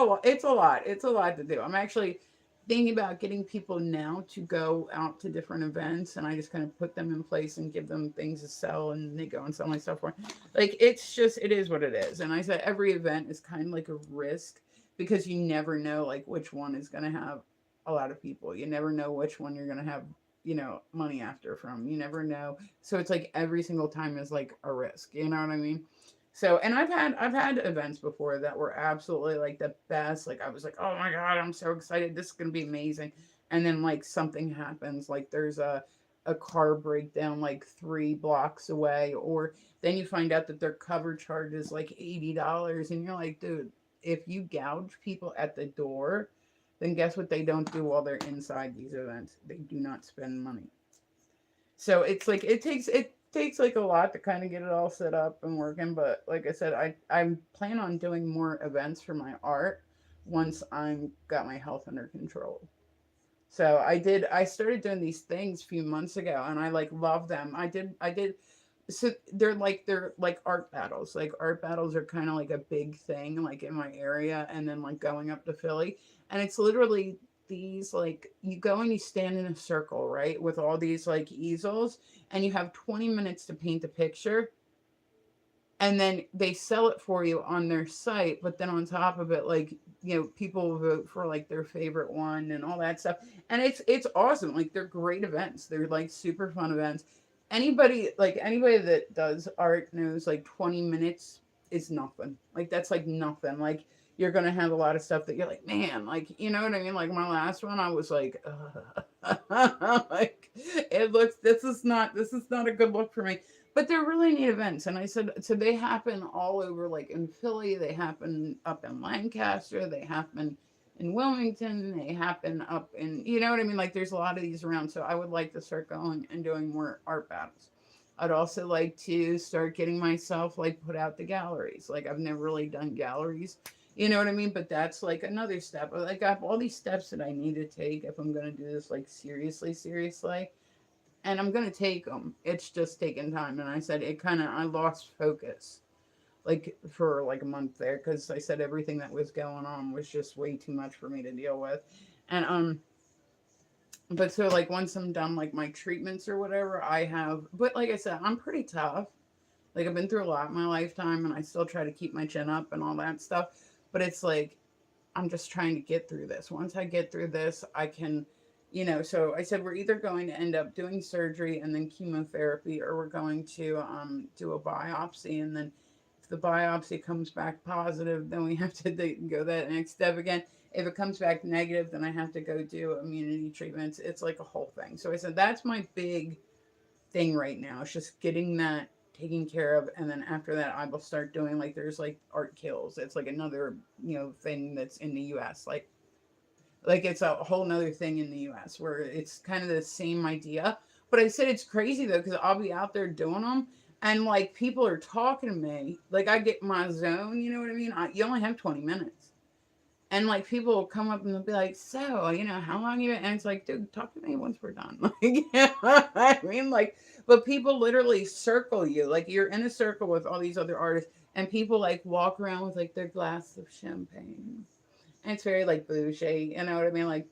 a lot. It's a lot to do. I'm actually thinking about getting people now to go out to different events, and I just kind of put them in place and give them things to sell, and they go and sell my stuff for me. Like it's just it is what it is. And I said every event is kind of like a risk because you never know like which one is going to have a lot of people. You never know which one you're going to have money after from. You never know. So it's like every single time is like a risk. You know what I mean? So, and I've had events before that were absolutely like the best. Like I was like, oh my god, I'm so excited. This is gonna be amazing. And then like something happens, like there's a car breakdown like 3 blocks away, or then you find out that their cover charge is like $80, and you're like, dude, if you gouge people at the door, then guess what they don't do while they're inside these events? They do not spend money. So it's like it takes like a lot to kind of get it all set up and working. But like I said, I plan on doing more events for my art once I'm got my health under control. So I started doing these things a few months ago, and I like love them. I did so they're like art battles. Like art battles are kind of like a big thing like in my area, and then like going up to Philly, and it's literally these like you go and you stand in a circle, right, with all these like easels, and you have 20 minutes to paint a picture, and then they sell it for you on their site. But then on top of it, like people vote for like their favorite one and all that stuff, and it's awesome. Like they're great events. They're like super fun events. Anybody that does art knows like 20 minutes is nothing. Like that's like nothing. Like you're gonna have a lot of stuff that you're like, man, like you know what I mean. Like my last one, I was like, like it looks. This is not a good look for me. But they're really neat events, and I said so. They happen all over, like in Philly. They happen up in Lancaster. They happen in Wilmington. They happen up in, you know what I mean? Like there's a lot of these around. So I would like to start going and doing more art battles. I'd also like to start getting myself like put out the galleries. Like I've never really done galleries. You know what I mean? But that's like another step. I got all these steps that I need to take if I'm going to do this like seriously, and I'm gonna take them. It's just taking time. And I said I lost focus like for like a month there because I said everything that was going on was just way too much for me to deal with. And but so like once I'm done like my treatments or whatever, I have. But like I said, I'm pretty tough. Like I've been through a lot in my lifetime and I still try to keep my chin up and all that stuff. But it's like I'm just trying to get through this. Once I get through this, I can, so I said we're either going to end up doing surgery and then chemotherapy, or we're going to do a biopsy. And then if the biopsy comes back positive, then we have to go that next step again. If it comes back negative, then I have to go do immunity treatments. It's like a whole thing. So I said that's my big thing right now. It's just getting that taken care of, and then after that I will start doing, like, there's like art kills. It's like another, thing that's in the US. Like it's a whole nother thing in the US where it's kind of the same idea. But I said it's crazy though, because I'll be out there doing them and like people are talking to me. Like I get my zone, you know what I mean? You only have 20 minutes. And like people will come up and they'll be like, "So, how long you been?" And it's like, dude, talk to me once we're done. Like, I mean, like, but people literally circle you. Like you're in a circle with all these other artists, and people like walk around with like their glass of champagne. And it's very like bougie, you know what I mean? Like,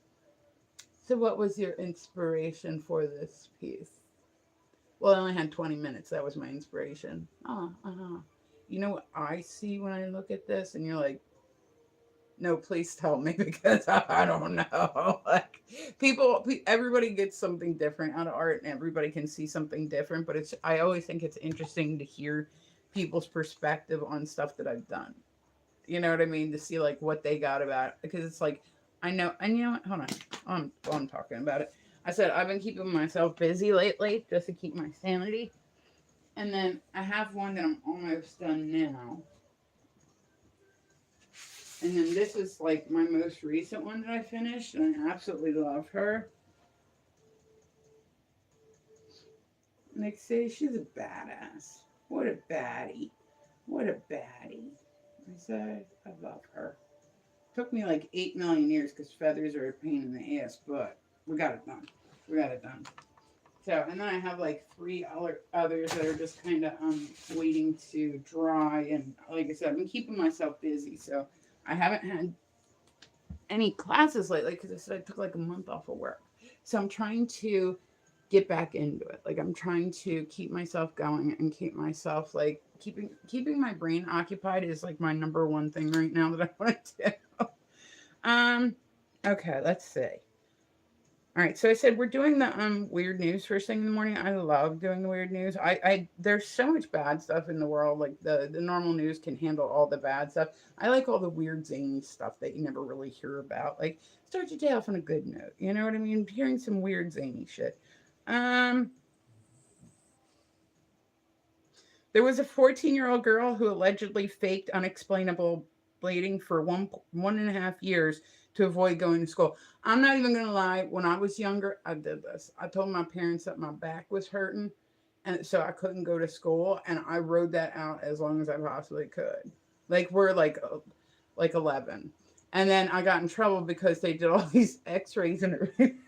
so what was your inspiration for this piece? Well, I only had 20 minutes. That was my inspiration. Oh, You know what I see when I look at this? And you're like, no, please tell me because I don't know. Like everybody gets something different out of art, and everybody can see something different. But I always think it's interesting to hear people's perspective on stuff that I've done. You know what I mean? To see like what they got about it, because it's like I know, and you know what? Hold on, I'm talking about it. I said I've been keeping myself busy lately just to keep my sanity, and then I have one that I'm almost done now. And then this is like my most recent one that I finished, and I absolutely love her. Like, say she's a badass. What a baddie. What a baddie. I said, I love her. Took me like 8 million years because feathers are a pain in the ass, but we got it done. We got it done. So, and then I have like three others that are just kind of waiting to dry. And like I said, I've been keeping myself busy, so I haven't had any classes lately because I said I took like a month off of work. So I'm trying to get back into it. Like I'm trying to keep myself going and keep myself like keeping my brain occupied is like my number one thing right now that I want to do. Um okay, let's see. All right, so I said we're doing the weird news first thing in the morning. I love doing the weird news. I there's so much bad stuff in the world. Like the normal news can handle all the bad stuff. I like all the weird zany stuff that you never really hear about. Like start your day off on a good note. You know what I mean? Hearing some weird zany shit. Um, there was a 14-year-old girl who allegedly faked unexplainable bleeding for one and a half years to avoid going to school. I'm not even gonna lie. When I was younger, I did this. I told my parents that my back was hurting, and so I couldn't go to school, and I rode that out as long as I possibly could. Like we're like 11, and then I got in trouble because they did all these X-rays and everything.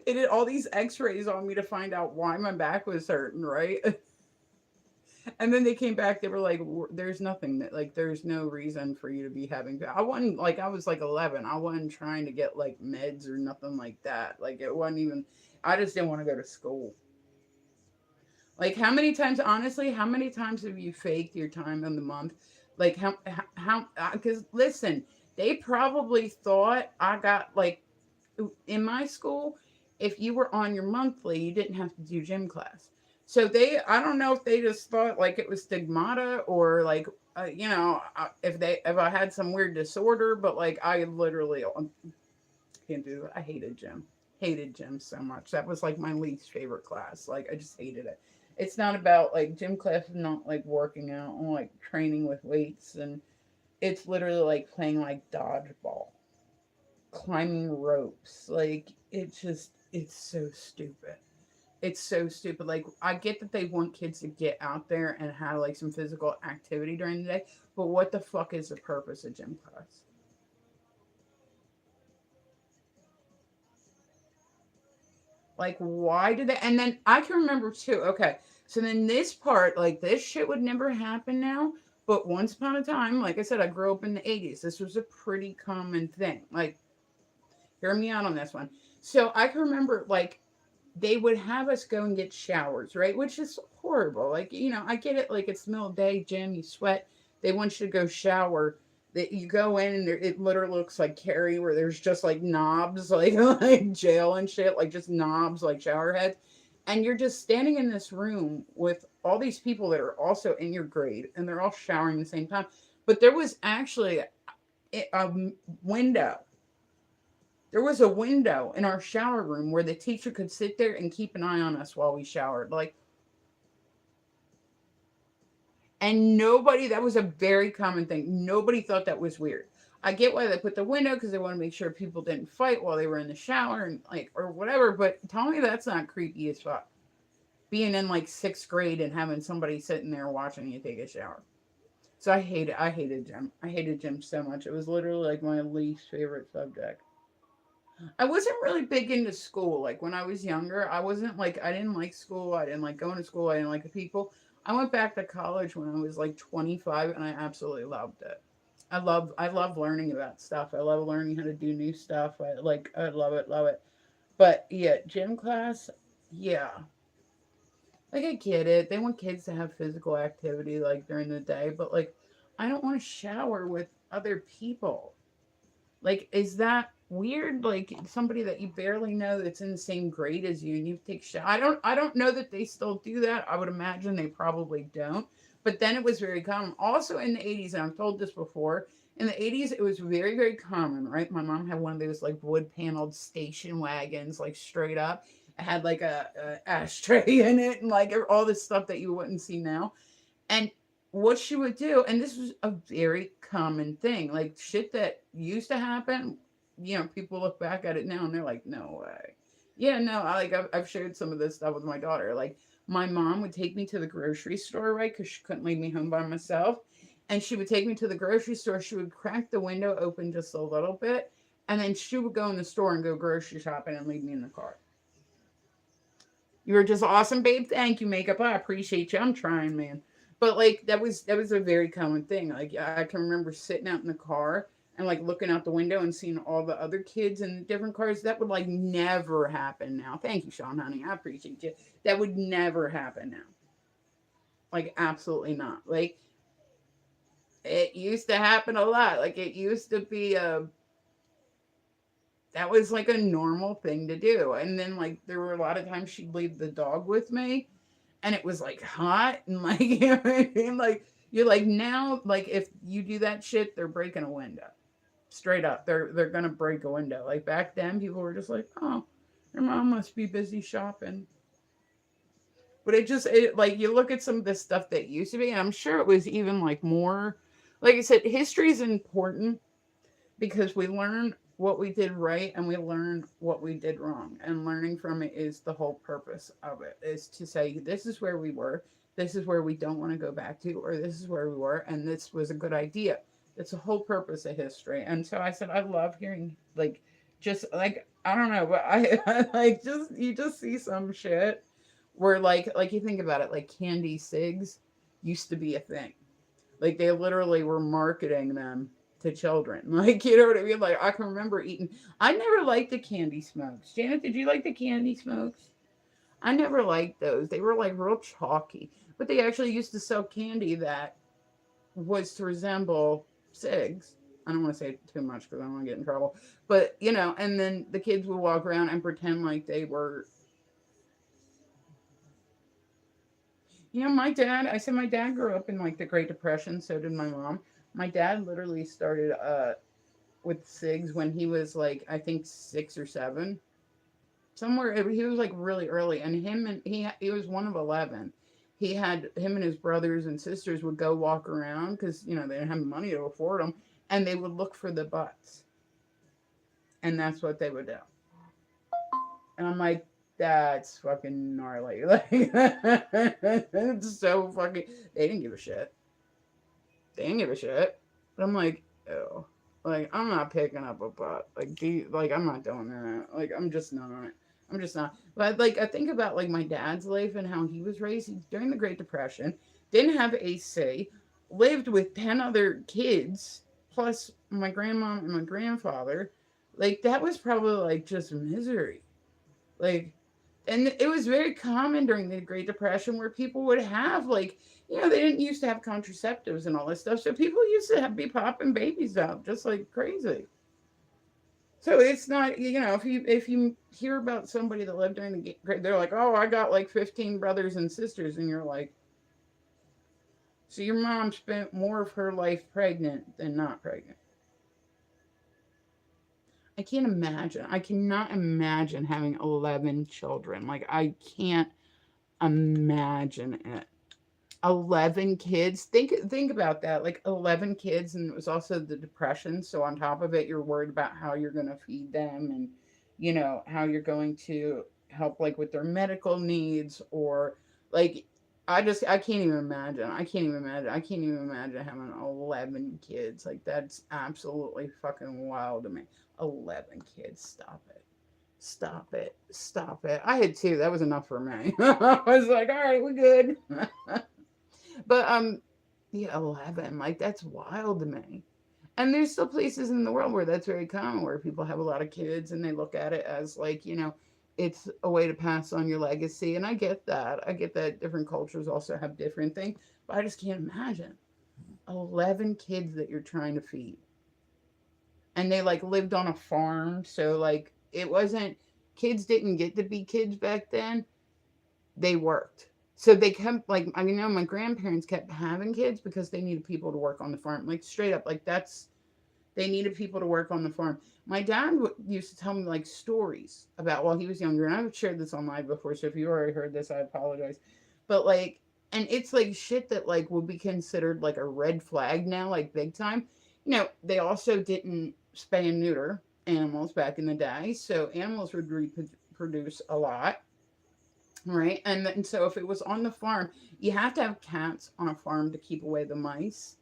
They did all these X-rays on me to find out why my back was hurting, right? And then they came back. They were like, "There's nothing that like. There's no reason for you to be having." I wasn't like I was like 11. I wasn't trying to get like meds or nothing like that. Like it wasn't even. I just didn't want to go to school. Like how many times, honestly, how many times have you faked your time in the month? Like how? Because listen, they probably thought I got like in my school, if you were on your monthly, you didn't have to do gym class. So I don't know if they just thought like it was stigmata or like, if I had some weird disorder, but like I literally can't do it. I hated gym so much. That was like my least favorite class. Like I just hated it. It's not about like gym class is not like working out and like training with weights, and it's literally like playing like dodgeball, climbing ropes. Like it's so stupid. It's so stupid. Like I get that they want kids to get out there and have like some physical activity during the day, but what the fuck is the purpose of gym class? Like why did they? And then I can remember too. Okay, so then this part, like this shit would never happen now. But once upon a time, like I said, I grew up in the 80s. This was a pretty common thing. Like hear me out on this one. So I can remember like they would have us go and get showers, right? Which is horrible. Like, I get it. Like, it's the middle of the day, gym, you sweat. They want you to go shower. That you go in and it literally looks like Carrie, where there's just like knobs, like like jail and shit, like just knobs, like shower heads, and you're just standing in this room with all these people that are also in your grade, and they're all showering at the same time. But there was actually a window there was a window in our shower room where the teacher could sit there and keep an eye on us while we showered. Like, and nobody, that was a very common thing. Nobody thought that was weird. I get why they put the window because they want to make sure people didn't fight while they were in the shower and like, or whatever, but tell me that's not creepy as fuck. Being in like sixth grade and having somebody sitting there watching you take a shower. So I hated gym. I hated gym so much. It was literally like my least favorite subject. I wasn't really big into school. Like when I was younger, I wasn't like I didn't like school. I didn't like going to school. I didn't like the people. I went back to college when I was like 25 and I absolutely loved it. I love learning about stuff. I love learning how to do new stuff. I love it, love it. But yeah, gym class, yeah. Like I get it. They want kids to have physical activity like during the day, but like I don't want to shower with other people. Like, is that weird? Like somebody that you barely know that's in the same grade as you and you take shit. I don't know that they still do that. I would imagine they probably don't. But then it was very common. Also in the 80s, and I've told this before, in the 80s it was very, very common, right? My mom had one of those like wood paneled station wagons, like straight up. It had like a ashtray in it and like all this stuff that you wouldn't see now. And what she would do, and this was a very common thing, like shit that used to happen. People look back at it now and they're like, no way. Yeah, no, I've shared some of this stuff with my daughter. Like, my mom would take me to the grocery store, right? Because she couldn't leave me home by myself. And she would take me to the grocery store. She would crack the window open just a little bit. And then she would go in the store and go grocery shopping and leave me in the car. You were just awesome, babe. Thank you, makeup. I appreciate you. I'm trying, man. But like that was a very common thing. Like I can remember sitting out in the car and like looking out the window and seeing all the other kids in the different cars. That would like never happen now. Thank you, Sean, honey. I appreciate you. That would never happen now. Like absolutely not. Like it used to happen a lot. Like it used to be a that was like a normal thing to do. And then like there were a lot of times she'd leave the dog with me and it was like hot and like you know what I mean? Like you're like now like if you do that shit, they're breaking a window. Straight up. They're gonna break a window. Like back then people were just like, oh, your mom must be busy shopping. But like you look at some of the stuff that used to be, and I'm sure it was even like more like I said, history is important because we learn what we did right and we learn what we did wrong, and learning from it is the whole purpose of it, is to say this is where we were, this is where we don't want to go back to, or this is where we were and this was a good idea. It's the whole purpose of history. And so I said I love hearing like just like I don't know, but I like just you just see some shit where like you think about it, like candy cigs used to be a thing. Like they literally were marketing them to children. Like, you know what I mean? Like I can remember eating. I never liked the candy smokes. Janet, did you like the candy smokes? I never liked those. They were like real chalky. But they actually used to sell candy that was to resemble cigs. I don't want to say too much because I don't want to get in trouble. But, and then the kids would walk around and pretend like they were. I said my dad grew up in like the Great Depression, so did my mom. My dad literally started with cigs when he was like I think 6 or 7, somewhere. He was like really early, and he was one of 11. He had him and his brothers and sisters would go walk around because they didn't have money to afford them, and they would look for the butts, and that's what they would do. And I'm like, that's fucking gnarly. Like, it's so fucking. They didn't give a shit. They didn't give a shit. But I'm like, oh, like I'm not picking up a butt. Like I'm not doing that. Like I'm just not. I'm just not. But like I think about like my dad's life and how he was raised during the Great Depression. Didn't have AC. Lived with 10 other kids plus my grandmom and my grandfather. Like that was probably like just misery. Like And it was very common during the Great Depression where people would have like, they didn't used to have contraceptives and all this stuff, so people used to be popping babies out just like crazy. So it's not, if you hear about somebody that lived during the Great, they're like, oh, I got like 15 brothers and sisters, and you're like, so your mom spent more of her life pregnant than not pregnant. I can't imagine. I cannot imagine having 11 children. Like, I can't imagine it. 11 kids. Think about that. Like 11 kids, and it was also the depression, so on top of it you're worried about how you're going to feed them, and how you're going to help like with their medical needs, or like I can't even imagine. I can't even imagine having 11 kids. Like that's absolutely fucking wild to me. 11 kids. Stop it. Stop it. Stop it. I had two. That was enough for me. I was like, all right, we're good. But yeah, 11, like that's wild to me. And there's still places in the world where that's very common, where people have a lot of kids and they look at it as like, it's a way to pass on your legacy. And I get that. I get that different cultures also have different things, but I just can't imagine 11 kids that you're trying to feed. And they like lived on a farm, so like it wasn't, kids didn't get to be kids back then. They worked. So they kept like, I know my grandparents kept having kids because they needed people to work on the farm. Like straight up, like that's, they needed people to work on the farm. My dad used to tell me like stories about while he was younger, and I've shared this online before. So if you already heard this, I apologize. But like, and it's like shit that like would be considered like a red flag now, like big time. They also didn't spay and neuter animals back in the day, so animals would reproduce a lot, right? And so if it was on the farm, you have to have cats on a farm to keep away the mice,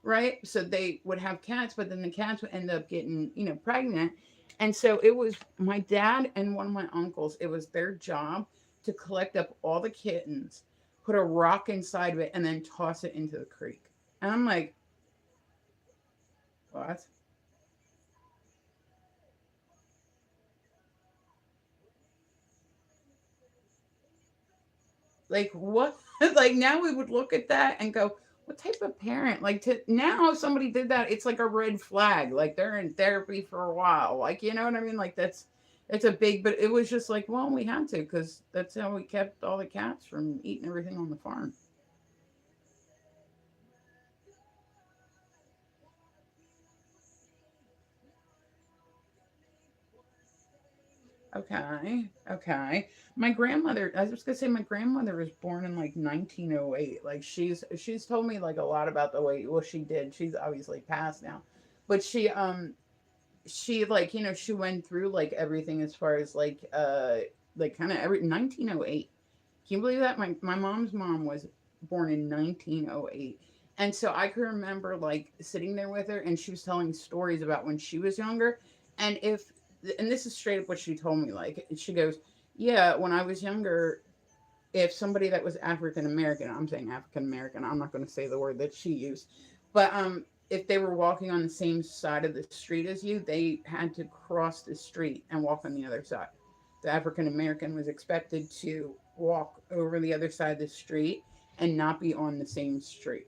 right? So they would have cats, but then the cats would end up getting, pregnant. And so it was my dad and one of my uncles, it was their job to collect up all the kittens, put a rock inside of it, and then toss it into the creek. And I'm like, what? Like what? Like now we would look at that and go, what type of parent? Like to now, if somebody did that, it's like a red flag. Like they're in therapy for a while. Like you know what I mean? Like that's it's a big. But it was just like, well, we had to because that's how we kept all the cats from eating everything on the farm. Okay, okay. My grandmother, I was gonna say, my grandmother was born in like 1908. Like she's told me like a lot about the way. Well, she did. She's obviously passed now, but she like she went through like everything as far as like kind of every 1908. Can you believe that my mom's mom was born in 1908? And so I can remember like sitting there with her and she was telling stories about when she was younger. And if and this is straight up what she told me, like she goes, yeah, when I was younger, if somebody that was African American, I'm saying African American, I'm not going to say the word that she used, but if they were walking on the same side of the street as you, they had to cross the street and walk on the other side. The African American was expected to walk over the other side of the street and not be on the same street.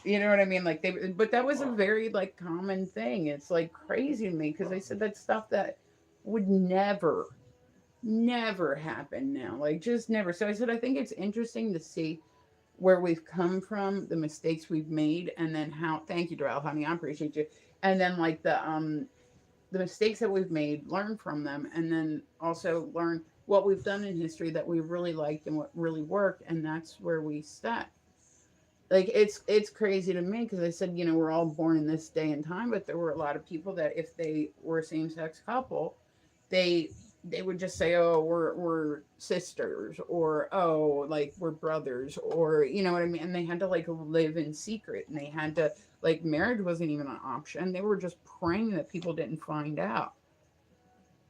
You know what I mean? Like but that was a very like common thing. It's like crazy to me because they said that stuff that would never happen now. Like just never. So I said I think it's interesting to see where we've come from, the mistakes we've made, and then how. Thank you, Darrell, honey. I appreciate you. And then like the mistakes that we've made, learn from them, and then also learn what we've done in history that we really liked and what really worked, and that's where we start. Like it's crazy to me because I said we're all born in this day and time, but there were a lot of people that if they were a same sex couple, they they would just say, oh, we're sisters, or oh, like we're brothers, or you know what I mean. And they had to like live in secret, and they had to like marriage wasn't even an option. They were just praying that people didn't find out.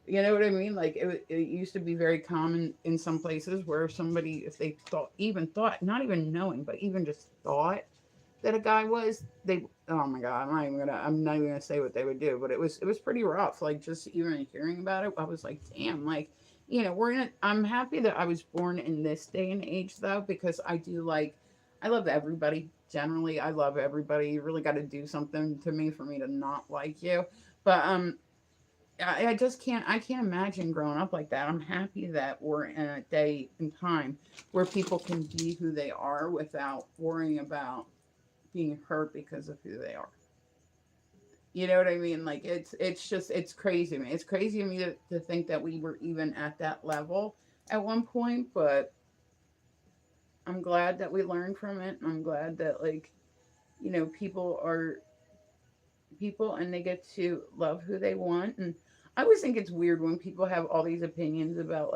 You know what I mean? Like it used to be very common in some places where somebody, if they thought, not even knowing, but even just thought that a guy was, they oh my god, I'm not even gonna say what they would do, but it was pretty rough. Like just even hearing about it, I was like, damn, like, I'm happy that I was born in this day and age though, because I love everybody. Generally, I love everybody. You really got to do something to me for me to not like you. But I just I can't imagine growing up like that. I'm happy that we're in a day and time where people can be who they are without worrying about being hurt because of who they are. You know what I mean? Like it's crazy to me. It's crazy to me to think that we were even at that level at one point, but I'm glad that we learned from it. I'm glad that people are people and they get to love who they want. And I always think it's weird when people have all these opinions about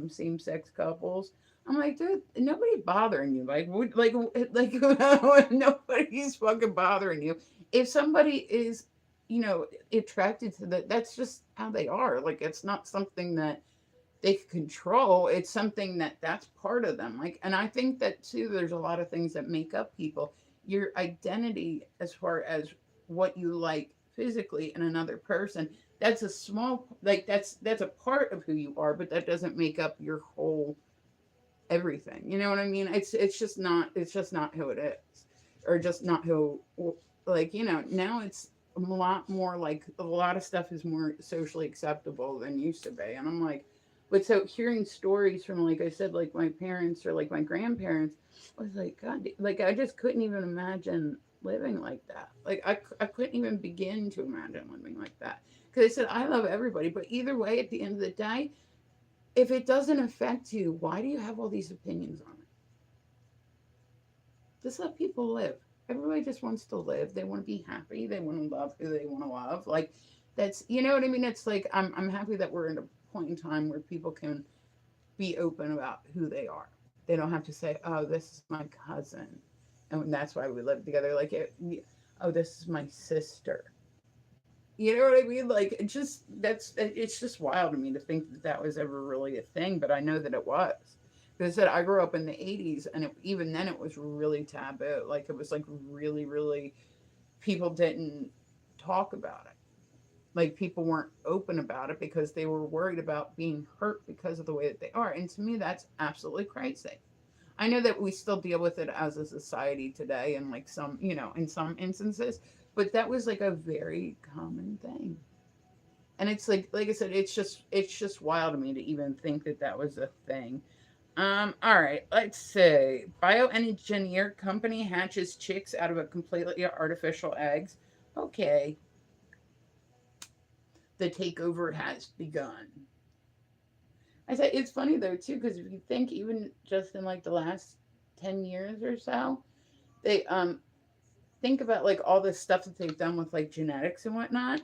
same sex couples. I'm like, dude, nobody bothering you. Nobody's fucking bothering you. If somebody is, attracted to that, that's just how they are. Like, it's not something that they can control. It's something that's part of them. Like, and I think that too, there's a lot of things that make up people. Your identity, as far as what you like physically in another person, that's a small, like, that's a part of who you are, but that doesn't make up your whole everything. You know what I mean? It's just not who it is, or just not who. Now it's a lot more like a lot of stuff is more socially acceptable than used to be, and I'm like, but so hearing stories from, like I said, like my parents or like my grandparents, I was like, God, like I just couldn't even imagine living like that. Like I couldn't even begin to imagine living like that. Because I said I love everybody, but either way, at the end of the day, if it doesn't affect you, why do you have all these opinions on it? Just let people live. Everybody just wants to live. They want to be happy. They want to love who they want to love. Like that's, you know what I mean? It's like I'm happy that we're in a point in time where people can be open about who they are. They don't have to say, "Oh, this is my cousin," and that's why we live together. Oh, this is my sister. You know what I mean? Like it's just wild to me to think that that was ever really a thing, but I know that it was. Because I said I grew up in the '80s, and even then it was really taboo. Like it was like really, really people didn't talk about it. Like people weren't open about it because they were worried about being hurt because of the way that they are. And to me, that's absolutely crazy. I know that we still deal with it as a society today, and like some, in some instances, but that was like a very common thing. And it's like I said, it's just wild to me to even think that that was a thing. All right, let's see. Bioengineer company hatches chicks out of a completely artificial eggs. Okay, the takeover has begun. I say it's funny though too, because if you think even just in like the last 10 years or so, they think about like all this stuff that they've done with like genetics and whatnot.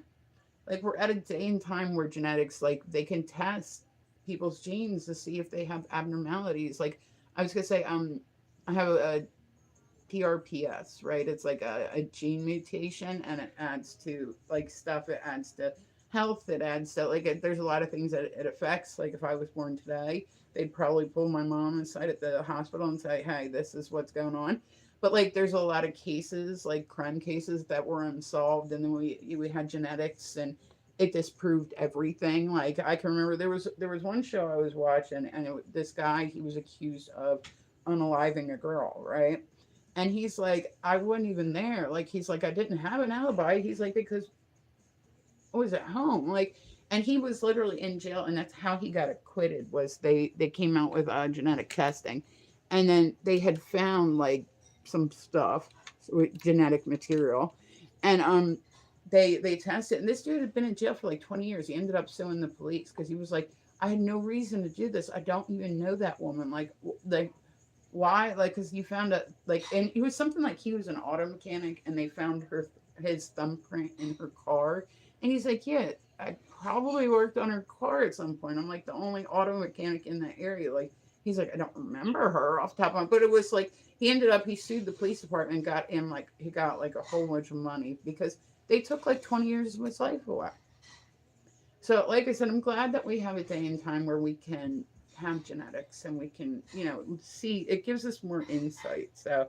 Like we're at a day and time where genetics, like they can test people's genes to see if they have abnormalities. Like I was gonna say, I have a PRPS, right? It's like a gene mutation, and it adds to like stuff. It adds to health. It adds to there's a lot of things that it affects. Like if I was born today, they'd probably pull my mom aside at the hospital and say, "Hey, this is what's going on." But like, there's a lot of cases, like crime cases, that were unsolved, and then we had genetics, and it disproved everything. Like I can remember there was one show I was watching, and this guy, he was accused of unaliving a girl, right? And he's like, I wasn't even there. Like, he's like, I didn't have an alibi. He's like, because I was at home. Like, and he was literally in jail, and that's how he got acquitted. Was they came out with genetic testing, and then they had found like some stuff with genetic material, and they tested. And this dude had been in jail for like 20 years. He ended up suing the police because he was like, I had no reason to do this. I don't even know that woman. Like why, like, because you found out, like, and it was something like he was an auto mechanic, and they found his thumbprint in her car, and he's like, yeah, I probably worked on her car at some point. I'm like the only auto mechanic in that area. Like, he's like, I don't remember her off the top of my, but it was like he sued the police department and got him, like, he got like a whole bunch of money because they took like 20 years of his life away. So, like I said, I'm glad that we have a day and time where we can have genetics and we can, see, it gives us more insight. So,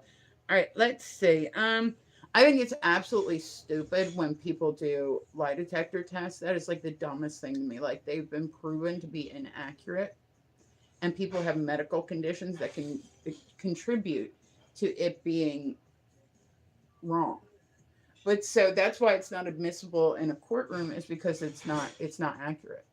all right, let's see. I think it's absolutely stupid when people do lie detector tests. That is like the dumbest thing to me. Like they've been proven to be inaccurate, and people have medical conditions that can contribute to it being wrong. But so that's why it's not admissible in a courtroom, is because it's not accurate.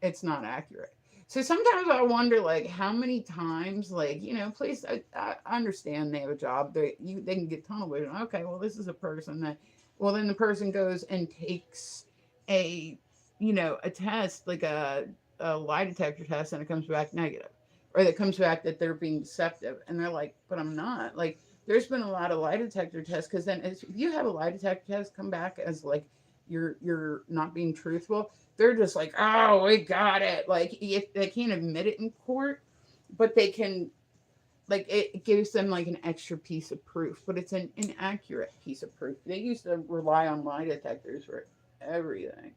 It's not accurate. So sometimes I wonder, like, how many times, like, please, I understand they have a job. They can get tunnel vision. Okay, well, this is a person that, well, then the person goes and takes a, a test, like a lie detector test, and it comes back negative, or that comes back that they're being deceptive, and they're like, but I'm not. Like, there's been a lot of lie detector tests, because then if you have a lie detector test come back as like you're not being truthful, they're just like, oh, we got it. Like, if they can't admit it in court, but they can, like, it gives them like an extra piece of proof, but it's an inaccurate piece of proof. They used to rely on lie detectors for everything.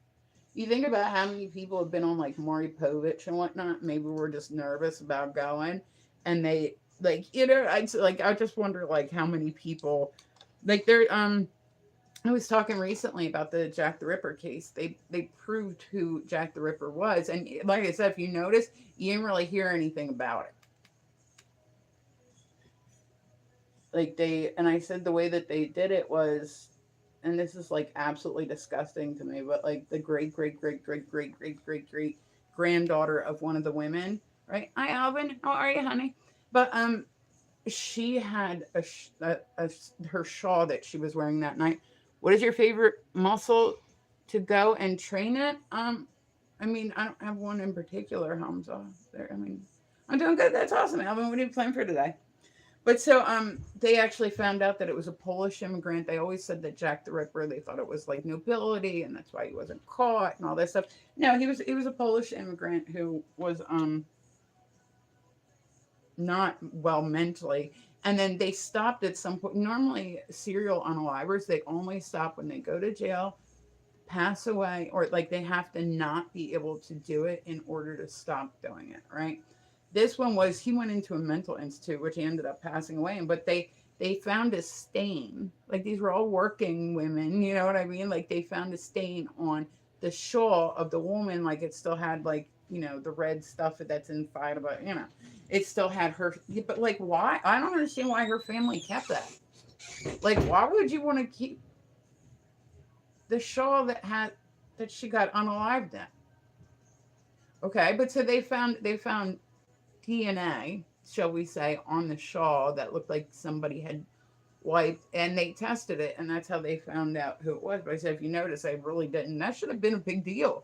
You think about how many people have been on like Maury Povich and whatnot. Maybe we're just nervous about going, and they, like, I just wonder, like, how many people, like, they're I was talking recently about the Jack the Ripper case. They proved who Jack the Ripper was, and like I said, if you notice, you didn't really hear anything about it. Like, and I said the way that they did it was, and this is like absolutely disgusting to me, but like the great great great great great great great great granddaughter of one of the women, right? Hi, Alvin. How are you, honey? But she had her shawl that she was wearing that night. What is your favorite muscle to go and train it? I mean, I don't have one in particular, Hamza. There, I mean, I'm doing good. That's awesome, Alvin. What are you planning for today? But so they actually found out that it was a Polish immigrant. They always said that Jack the Ripper, they thought it was like nobility, and that's why he wasn't caught and all that stuff. No, he was a Polish immigrant who was not well mentally. And then they stopped at some point. Normally, serial unalivers, they only stop when they go to jail, pass away, or like they have to not be able to do it in order to stop doing it, right? This one was, he went into a mental institute, which he ended up passing away in, but they found a stain. Like, these were all working women, you know what I mean? Like, they found a stain on the shawl of the woman, like it still had, like, the red stuff that's inside of it, it still had her. But like, why? I don't understand why her family kept that. Like, why would you want to keep the shawl that she got unalived in? Okay, but so they found DNA, shall we say, on the shawl that looked like somebody had wiped, and they tested it, and that's how they found out who it was. But I said, if you notice, I really didn't. That should have been a big deal.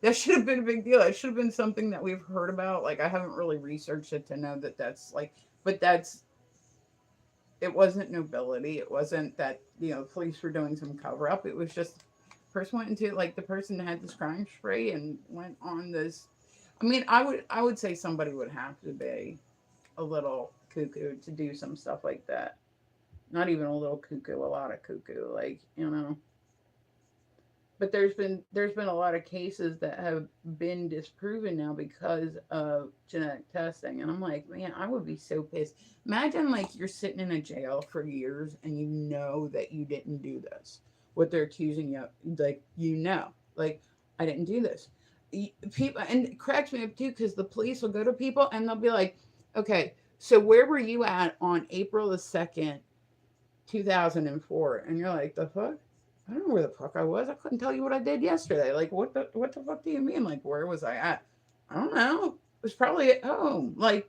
That should have been a big deal. It should have been something that we've heard about. Like, I haven't really researched it to know that that's like, but it wasn't nobility. It wasn't that, police were doing some cover up. It was just, person went into, like, the person had this crime spree and went on this. I mean, I would say somebody would have to be a little cuckoo to do some stuff like that. Not even a little cuckoo, a lot of cuckoo, like, but there's been a lot of cases that have been disproven now because of genetic testing, and I'm like, man, I would be so pissed. Imagine, like, you're sitting in a jail for years and you know that you didn't do this, what they're accusing you of. Like, like, I didn't do this. People, and it cracks me up too, because the police will go to people and they'll be like, okay, so where were you at on April the 2nd, 2004? And you're like, the fuck? I don't know where the fuck I was. I couldn't tell you what I did yesterday. Like, what the fuck do you mean? Like, where was I at? I don't know. It was probably at home. Like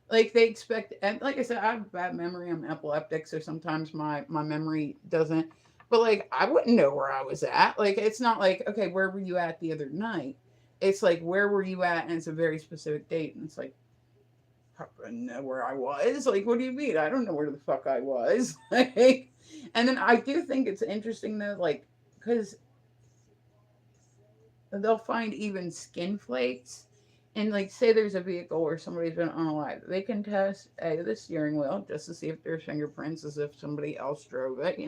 they expect, and like I said, I have bad memory. I'm epileptic, so sometimes my memory doesn't. But like, I wouldn't know where I was at. Like, it's not like, okay, where were you at the other night? It's like, where were you at? And it's a very specific date, and it's like, I don't know where I was. Like, what do you mean? I don't know where the fuck I was. Like, and then I do think it's interesting though, like, because they'll find even skin flakes, and like, say there's a vehicle where somebody's been unalive, they can test the steering wheel just to see if there's fingerprints, as if somebody else drove it,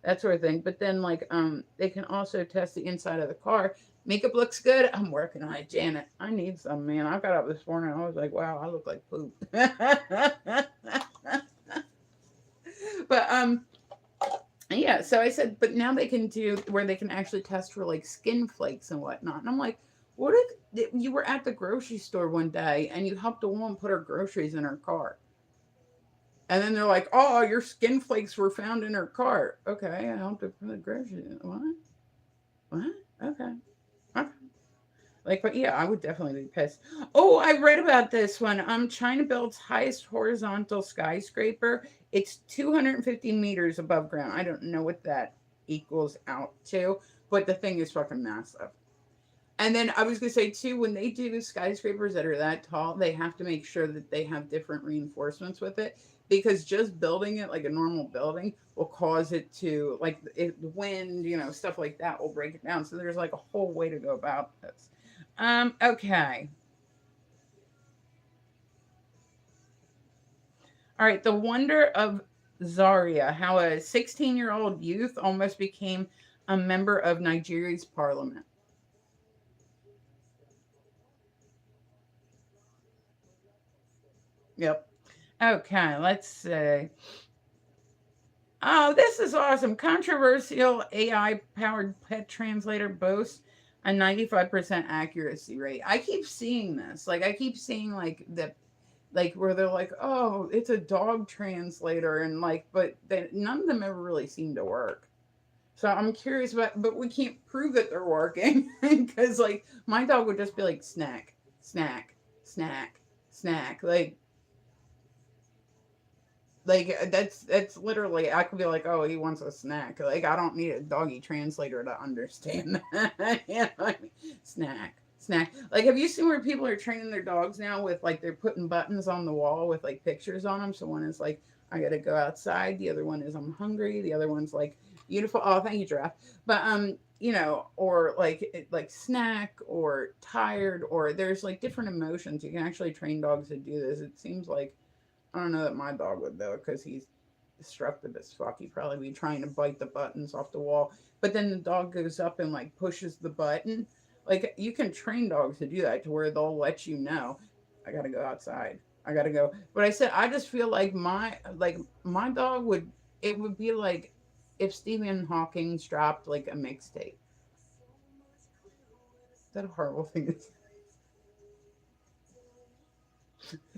that sort of thing. But then, like, they can also test the inside of the car. Makeup looks good. I'm working on it, Janet. I need some, man. I got up this morning. I was like, wow, I look like poop. But But yeah, so I said, but now they can do where they can actually test for like skin flakes and whatnot. And I'm like, what if you were at the grocery store one day and you helped a woman put her groceries in her car? And then they're like, oh, your skin flakes were found in her car. Okay, I helped her put the groceries in. What? What? Okay. Okay. Like, but yeah, I would definitely be pissed. Oh, I read about this one. China builds highest horizontal skyscraper. It's 250 meters above ground. I don't know what that equals out to, but the thing is fucking massive. And then I was gonna say too, when they do skyscrapers that are that tall, they have to make sure that they have different reinforcements with it because just building it like a normal building will cause it to like the wind, stuff like that will break it down. So there's like a whole way to go about this. Okay. All right. The wonder of Zaria, how a 16-year-old youth almost became a member of Nigeria's parliament. Yep. Okay, let's see. Oh, this is awesome. Controversial AI powered pet translator boasts a 95% accuracy rate. I keep seeing this. Like, I keep seeing, like, like, where they're like, oh, it's a dog translator. And, like, but none of them ever really seem to work. So I'm curious about, but we can't prove that they're working because, like, my dog would just be like, snack, snack, snack, snack. That's literally I could be like, oh, he wants a snack. Like I don't need a doggy translator to understand that. I mean? Snack, snack. Like, have you seen where people are training their dogs now with like they're putting buttons on the wall with like pictures on them? So one is like, I gotta go outside. The other one is I'm hungry. The other one's like beautiful. Oh, thank you, giraffe. But or like snack or tired or there's like different emotions. You can actually train dogs to do this. It seems like I don't know that my dog would though, because he's destructive as fuck. He'd probably be trying to bite the buttons off the wall. But then the dog goes up and like pushes the button. Like you can train dogs to do that to where they'll let you know, I gotta go outside. I gotta go. But I said I just feel like my dog would it would be like if Stephen Hawking's dropped like a mixtape. Is that a horrible thing to say?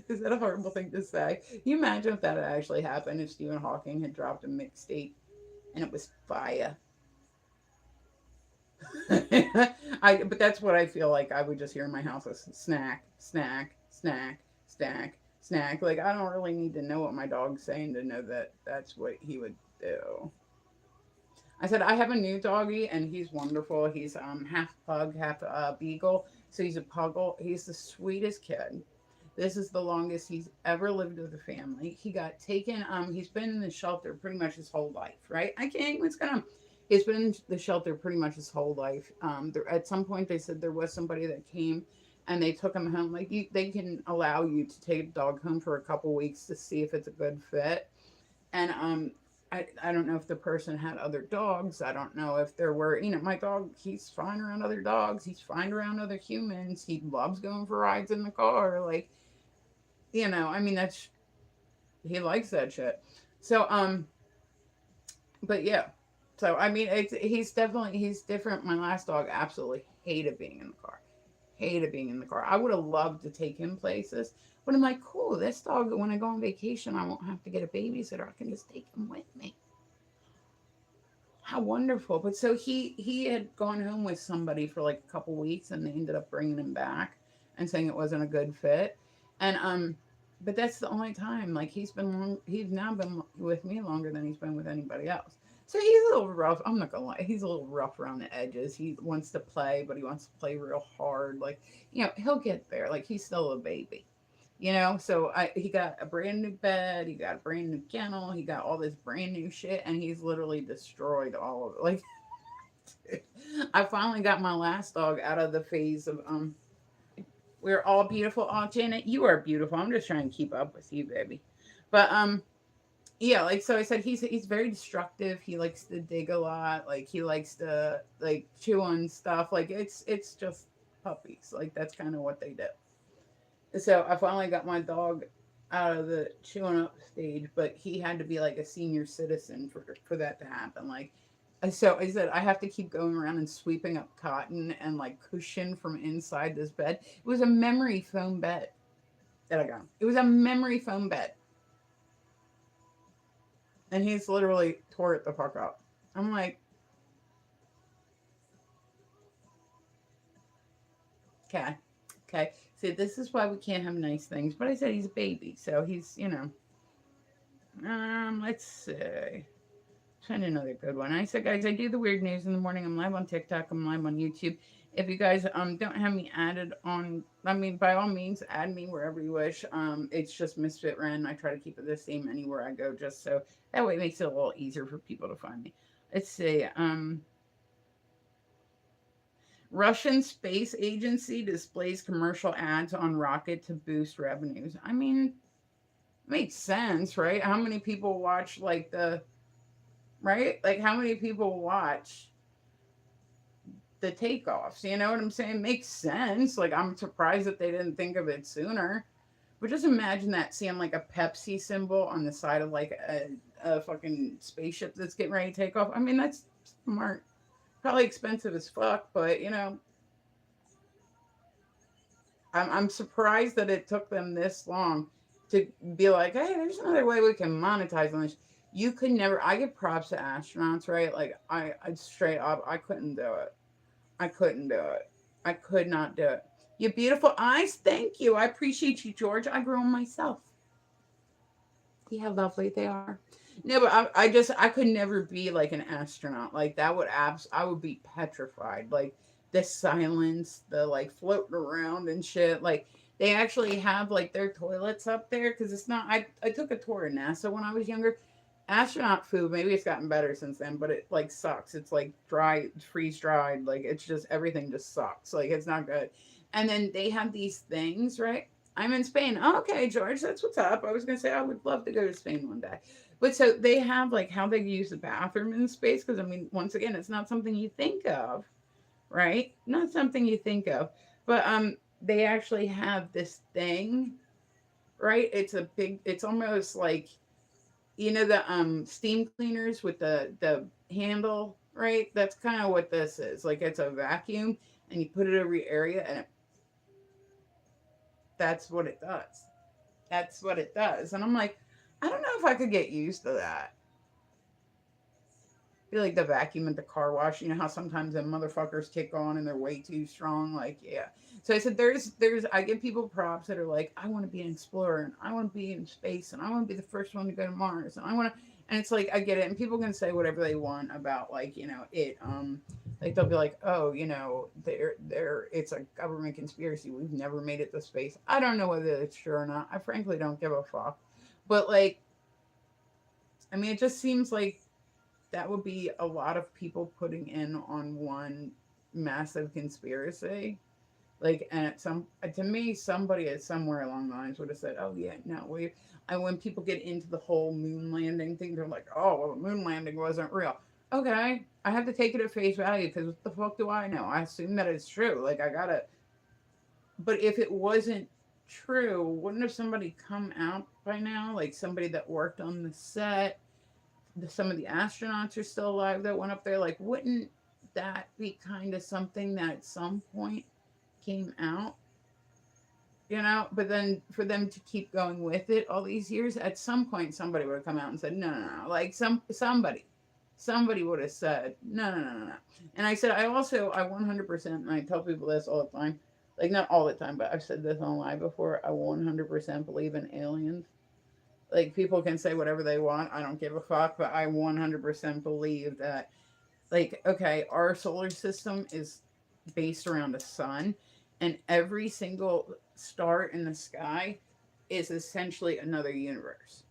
Is that a horrible thing to say? Can you imagine if that had actually happened if Stephen Hawking had dropped a mixtape and it was fire? But that's what I feel like I would just hear in my house is snack, snack, snack, snack, snack. Like I don't really need to know what my dog's saying to know that that's what he would do. I said I have a new doggy and he's wonderful. He's half pug, half beagle. So he's a puggle. He's the sweetest kid. This is the longest he's ever lived with a family. He got taken. He's been in the shelter pretty much his whole life, right? I can't even gonna. He's been in the shelter pretty much his whole life. At some point they said there was somebody that came and they took him home. Like they can allow you to take a dog home for a couple weeks to see if it's a good fit. And I don't know if the person had other dogs. I don't know if there were, my dog, he's fine around other dogs. He's fine around other humans. He loves going for rides in the car. Like, I mean, he likes that shit. So, but yeah. So, I mean, he's different. My last dog absolutely hated being in the car. Hated being in the car. I would have loved to take him places. But I'm like, cool, this dog, when I go on vacation, I won't have to get a babysitter. I can just take him with me. How wonderful. But so he had gone home with somebody for like a couple weeks and they ended up bringing him back and saying it wasn't a good fit. And but that's the only time like he's now been with me longer than he's been with anybody else. So he's a little rough. I'm not gonna lie. He's a little rough around the edges. He wants to play, but he wants to play real hard. Like, he'll get there. Like he's still a baby. So he got a brand new bed, he got a brand new kennel, he got all this brand new shit, and he's literally destroyed all of it. Like, I finally got my last dog out of the phase of we're all beautiful. Oh, Janet, you are beautiful. I'm just trying to keep up with you, baby. But yeah, like so I said, he's very destructive. He likes to dig a lot. Like he likes to like chew on stuff. Like it's just puppies. Like that's kind of what they do. So I finally got my dog out of the chewing up stage, but he had to be like a senior citizen for that to happen. Like, so I said I have to keep going around and sweeping up cotton and like cushion from inside this bed. It was a memory foam bed that I got. It was a memory foam bed, and he's literally tore it the fuck up. I'm like, okay, okay. See, this is why we can't have nice things. But I said he's a baby, so he's let's see. Find another good one. I said, guys, I do the weird news in the morning. I'm live on TikTok. I'm live on YouTube. If you guys don't have me added on, I mean, by all means, add me wherever you wish. It's just Misfit Ren. I try to keep it the same anywhere I go, just so that way it makes it a little easier for people to find me. Let's see. Russian space agency displays commercial ads on rocket to boost revenues. I mean, makes sense, right? How many people watch like the right? Like how many people watch the takeoffs? You know what I'm saying? Makes sense. Like I'm surprised that they didn't think of it sooner. But just imagine that seeing like a Pepsi symbol on the side of like a fucking spaceship that's getting ready to take off. I mean, that's smart. Probably expensive as fuck, but I'm surprised that it took them this long to be like, hey, there's another way we can monetize on this. You could never. I give props to astronauts, right? Like I straight up, I couldn't do it. I couldn't do it. I could not do it. Your beautiful eyes, thank you. I appreciate you, George. I grew them myself. See how lovely they are. No, but I could never be like an astronaut. Like that would I would be petrified. Like the silence, the like floating around and shit. Like they actually have like their toilets up there because it's not. I took a tour of NASA when I was younger. Astronaut food, maybe it's gotten better since then, but it like sucks. It's like dry, freeze dried. Like it's just everything just sucks. Like it's not good. And then they have these things, right? I'm in Spain. Oh, okay, George, that's what's up. I was gonna say I would love to go to Spain one day. But so they have like how they use the bathroom in space because I mean, once again, it's not something you think of, right? Not something you think of. But they actually have this thing, right? It's a big it's almost like the steam cleaners with the handle, right? That's kind of what this is. Like it's a vacuum and you put it over your area and that's what it does. That's what it does. And I'm like, I don't know if I could get used to that. Feel like the vacuum at the car wash. You know how sometimes the motherfuckers kick on and they're way too strong. Like, yeah. So I said, I give people props that are like, I want to be an explorer and I want to be in space and I want to be the first one to go to Mars and I want to. And it's like I get it, and people can say whatever they want about like it. Like they'll be like, oh, it's a government conspiracy. We've never made it to space. I don't know whether it's true or not. I frankly don't give a fuck. But like, I mean, it just seems like that would be a lot of people putting in on one massive conspiracy. Like, and to me, somebody at somewhere along the lines would have said, "Oh yeah, no, we." And when people get into the whole moon landing thing, they're like, "Oh, well, the moon landing wasn't real." Okay, I have to take it at face value because what the fuck do I know? I assume that it's true. Like, I gotta. But if it wasn't true, wouldn't have somebody come out by now? Like somebody that worked on the set, some of the astronauts are still alive that went up there. Like, wouldn't that be kind of something that at some point came out? But then for them to keep going with it all these years, at some point somebody would have come out and said, no, no, no. Like somebody would have said, no, no, no, no, no. And I said, I 100%, and I tell people this all the time, like not all the time, but I've said this on live before. I 100% believe in aliens. Like people can say whatever they want. I don't give a fuck, but I 100% believe that like okay, our solar system is based around a sun and every single star in the sky is essentially another universe.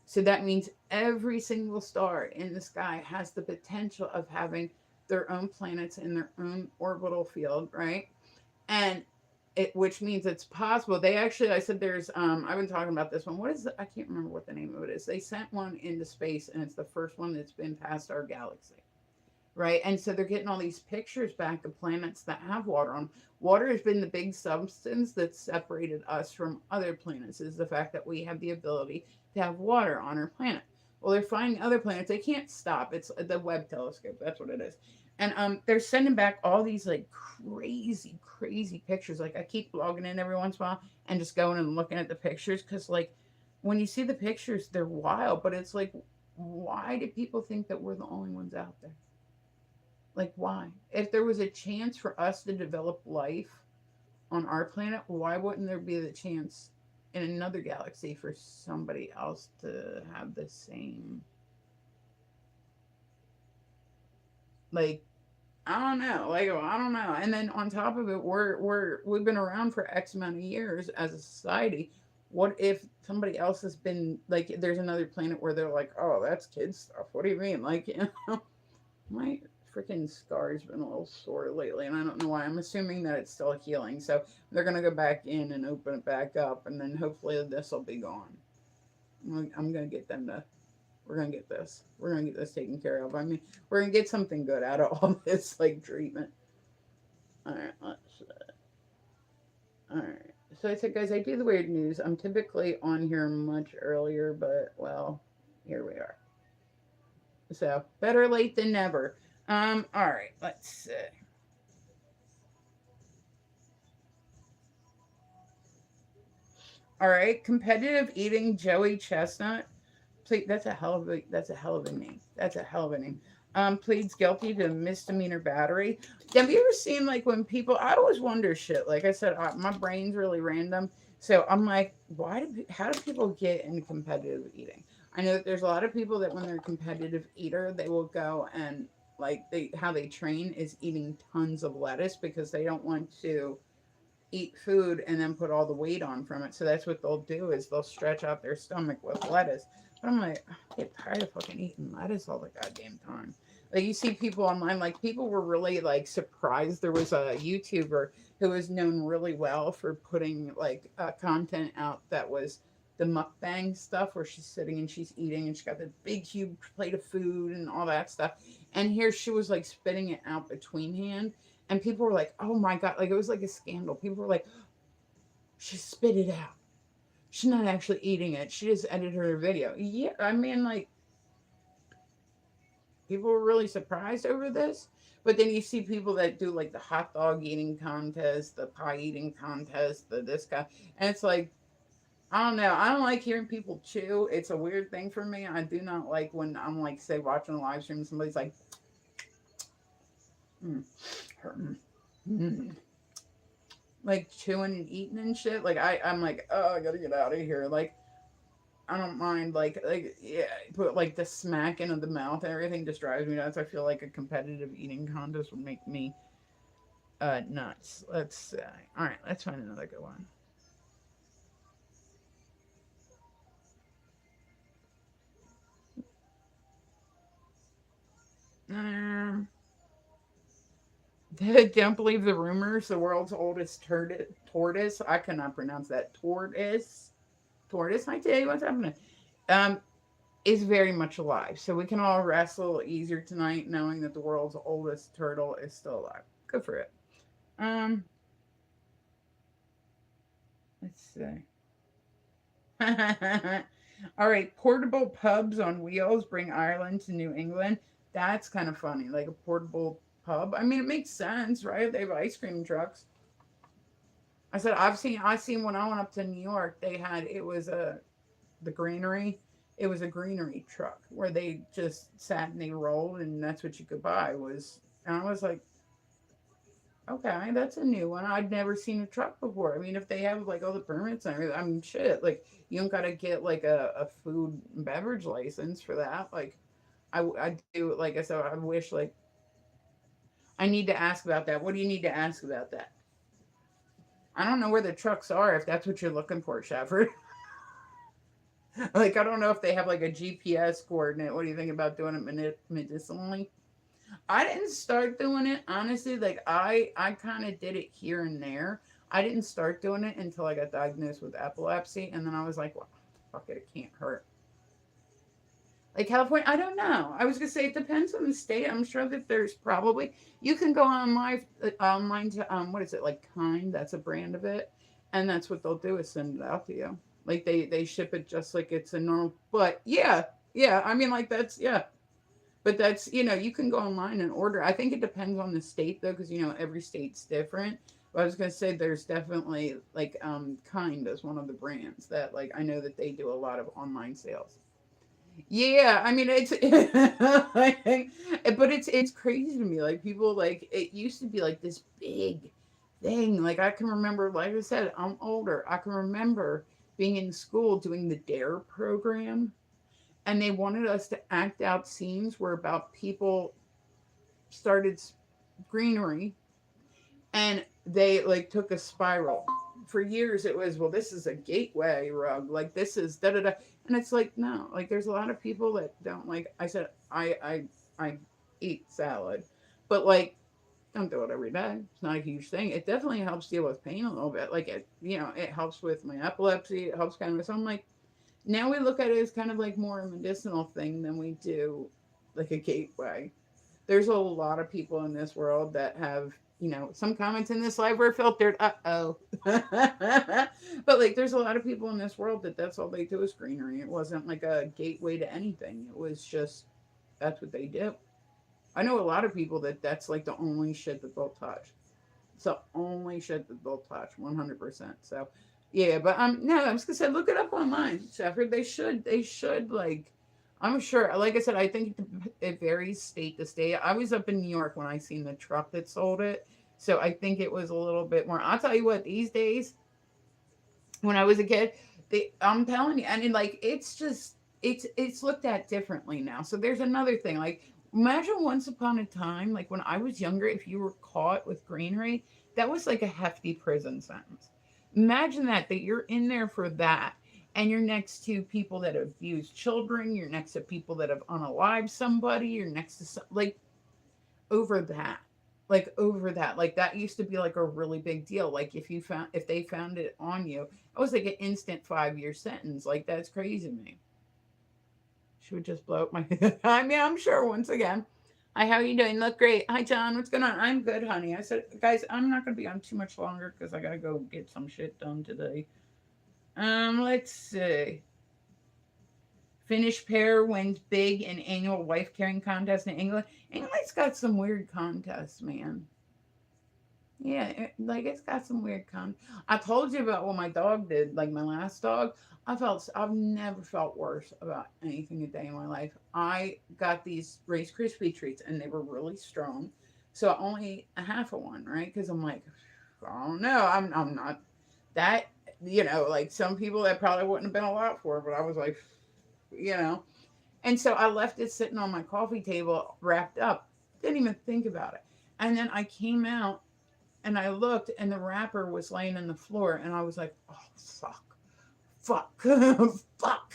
So that means every single star in the sky has the potential of having their own planets in their own orbital field, right? And which means it's possible. They actually, I said there's, I've been talking about this one. What is I can't remember what the name of it is. They sent one into space, and it's the first one that's been past our galaxy, right? And so they're getting all these pictures back of planets that have water on. Water has been the big substance that separated us from other planets, is the fact that we have the ability to have water on our planet. Well, they're finding other planets. They can't stop. It's the Webb telescope. That's what it is. And they're sending back all these like crazy, crazy pictures. Like I keep logging in every once in a while and just going and looking at the pictures because like when you see the pictures, they're wild. But it's like, why do people think that we're the only ones out there? Like, why? If there was a chance for us to develop life on our planet, why wouldn't there be the chance in another galaxy for somebody else to have the same, like, I don't know, like, I don't know. And then on top of it, we've been around for X amount of years as a society. What if somebody else has been like, there's another planet where they're like, oh, that's kid stuff. What do you mean? Like, my freaking scar's been a little sore lately, and I don't know why. I'm assuming that it's still healing, so they're gonna go back in and open it back up, and then hopefully this will be gone. I'm gonna get them to. We're gonna get this. We're gonna get this taken care of. I mean, we're gonna get something good out of all this like treatment. All right, let's. All right. So I said, guys, I do the weird news. I'm typically on here much earlier, but well, here we are. So better late than never. All right, let's see. All right, competitive eating Joey Chestnut. That's a hell of a name. That's a hell of a name. Pleads guilty to misdemeanor battery. Have you ever seen like when people? I always wonder shit. Like I said, my brain's really random. So I'm like, how do people get into competitive eating? I know that there's a lot of people that when they're a competitive eater, they will go and like how they train is eating tons of lettuce because they don't want to eat food and then put all the weight on from it. So that's what they'll do is they'll stretch out their stomach with lettuce. But I'm like, I get tired of fucking eating lettuce all the goddamn time. Like you see people online, like people were really like surprised. There was a YouTuber who was known really well for putting like content out that was the mukbang stuff where she's sitting and she's eating and she's got this big huge plate of food and all that stuff. And here she was like spitting it out between hand and people were like, "Oh my god!" Like it was like a scandal. People were like, "She spit it out. She's not actually eating it. She just edited her video." Yeah, I mean, like people were really surprised over this. But then you see people that do like the hot dog eating contest, the pie eating contest, the this guy, and it's like I don't know. I don't like hearing people chew. It's a weird thing for me. I do not like when I'm like say watching a live stream, and somebody's like, mm, mm, mm, like chewing and eating and shit. Like I'm like, oh, I gotta get out of here. Like I don't mind yeah, but like the smacking of the mouth and everything just drives me nuts. I feel like a competitive eating contest would make me nuts. Let's all right, let's find another good one. Um, don't believe the rumors. The world's oldest tortoise. I cannot pronounce that. Tortoise. I tell you what's happening. Um, is very much alive. So we can all wrestle easier tonight knowing that the world's oldest turtle is still alive. Good for it. Um, let's see. All right, portable pubs on wheels bring Ireland to New England. That's kind of funny, like a portable pub. I mean, it makes sense, right? They have ice cream trucks. I seen when I went up to New York, they had it was the greenery. It was a greenery truck where they just sat and they rolled, and that's what you could buy was. And I was like, okay, that's a new one. I'd never seen a truck before. I mean, if they have like all the permits and everything, I mean, shit, like you don't gotta get like a food and beverage license for that. Like, I do. Like I said, I wish like I need to ask about that. What do you need to ask about that? I don't know where the trucks are if that's what you're looking for, Shepard. Like, I don't know if they have like a GPS coordinate. What do you think about doing it medicinally? I didn't start doing it honestly. Like I kind of did it here and there. I didn't start doing it until I got diagnosed with epilepsy, and then I was like, well, fuck it, it can't hurt. Like California, I don't know. I was gonna say it depends on the state. I'm sure that there's probably you can go online to what is it like Kind? That's a brand of it, and that's what they'll do is send it out to you. Like they ship it just like it's a normal. But yeah, yeah. I mean like that's yeah. But that's you can go online and order. I think it depends on the state though, because every state's different. But I was gonna say there's definitely like Kind is one of the brands that like I know that they do a lot of online sales. Yeah, I mean it's but it's crazy to me. Like people like it used to be like this big thing. Like I can remember, like I said, I'm older. I can remember being in school doing the Dare program and they wanted us to act out scenes where about people started greenery and they like took a spiral. For years it was, well, this is a gateway rug, like this is da da da, and it's like no, like there's a lot of people that don't like. I said I eat salad, but like don't do it every day. It's not a huge thing. It definitely helps deal with pain a little bit. Like it helps with my epilepsy. It helps kind of. So I'm like, now we look at it as kind of like more a medicinal thing than we do like a gateway. There's a lot of people in this world that have, some comments in this live were filtered. Uh-oh. But like there's a lot of people in this world that that's all they do is greenery. It wasn't like a gateway to anything. It was just that's what they do. I know a lot of people that that's like the only shit that they'll touch. It's the only shit that they'll touch 100%. So yeah, but no, I was gonna say look it up online, Shepard. They should like I'm sure. Like I said, I think it varies state to state. I was up in New York when I seen the truck that sold it, so I think it was a little bit more. I'll tell you what, these days when I was a kid, I'm telling you, and like it's just it's looked at differently now. So there's another thing. Like imagine once upon a time, like when I was younger, if you were caught with greenery, that was like a hefty prison sentence. Imagine that you're in there for that. And you're next to people that abuse children. You're next to people that have unalived somebody. You're next to like over that over that like that used to be like a really big deal. Like if they found it on you, it was like an instant 5-year sentence. Like that's crazy to me. She would just blow up my I mean, I'm sure once again. Hi, how are you doing? Look great. Hi, John. What's going on? I'm good, honey. I said, guys, I'm not going to be on too much longer because I got to go get some shit done today. Let's see. Finnish pair wins big in annual wife carrying contest in England. England's got some weird contests, man. Yeah, like it's got some weird I told you about what my dog did, like my last dog. I've never felt worse about anything a day in my life. I got these Rice Krispie treats and they were really strong. So I only ate a half of one, right? Because I'm like, I don't know. I'm not that, like some people that probably wouldn't have been a lot for, but I was like, you know. And so I left it sitting on my coffee table wrapped up. Didn't even think about it. And then I came out and I looked and the wrapper was laying on the floor and I was like, oh fuck. Fuck. Fuck.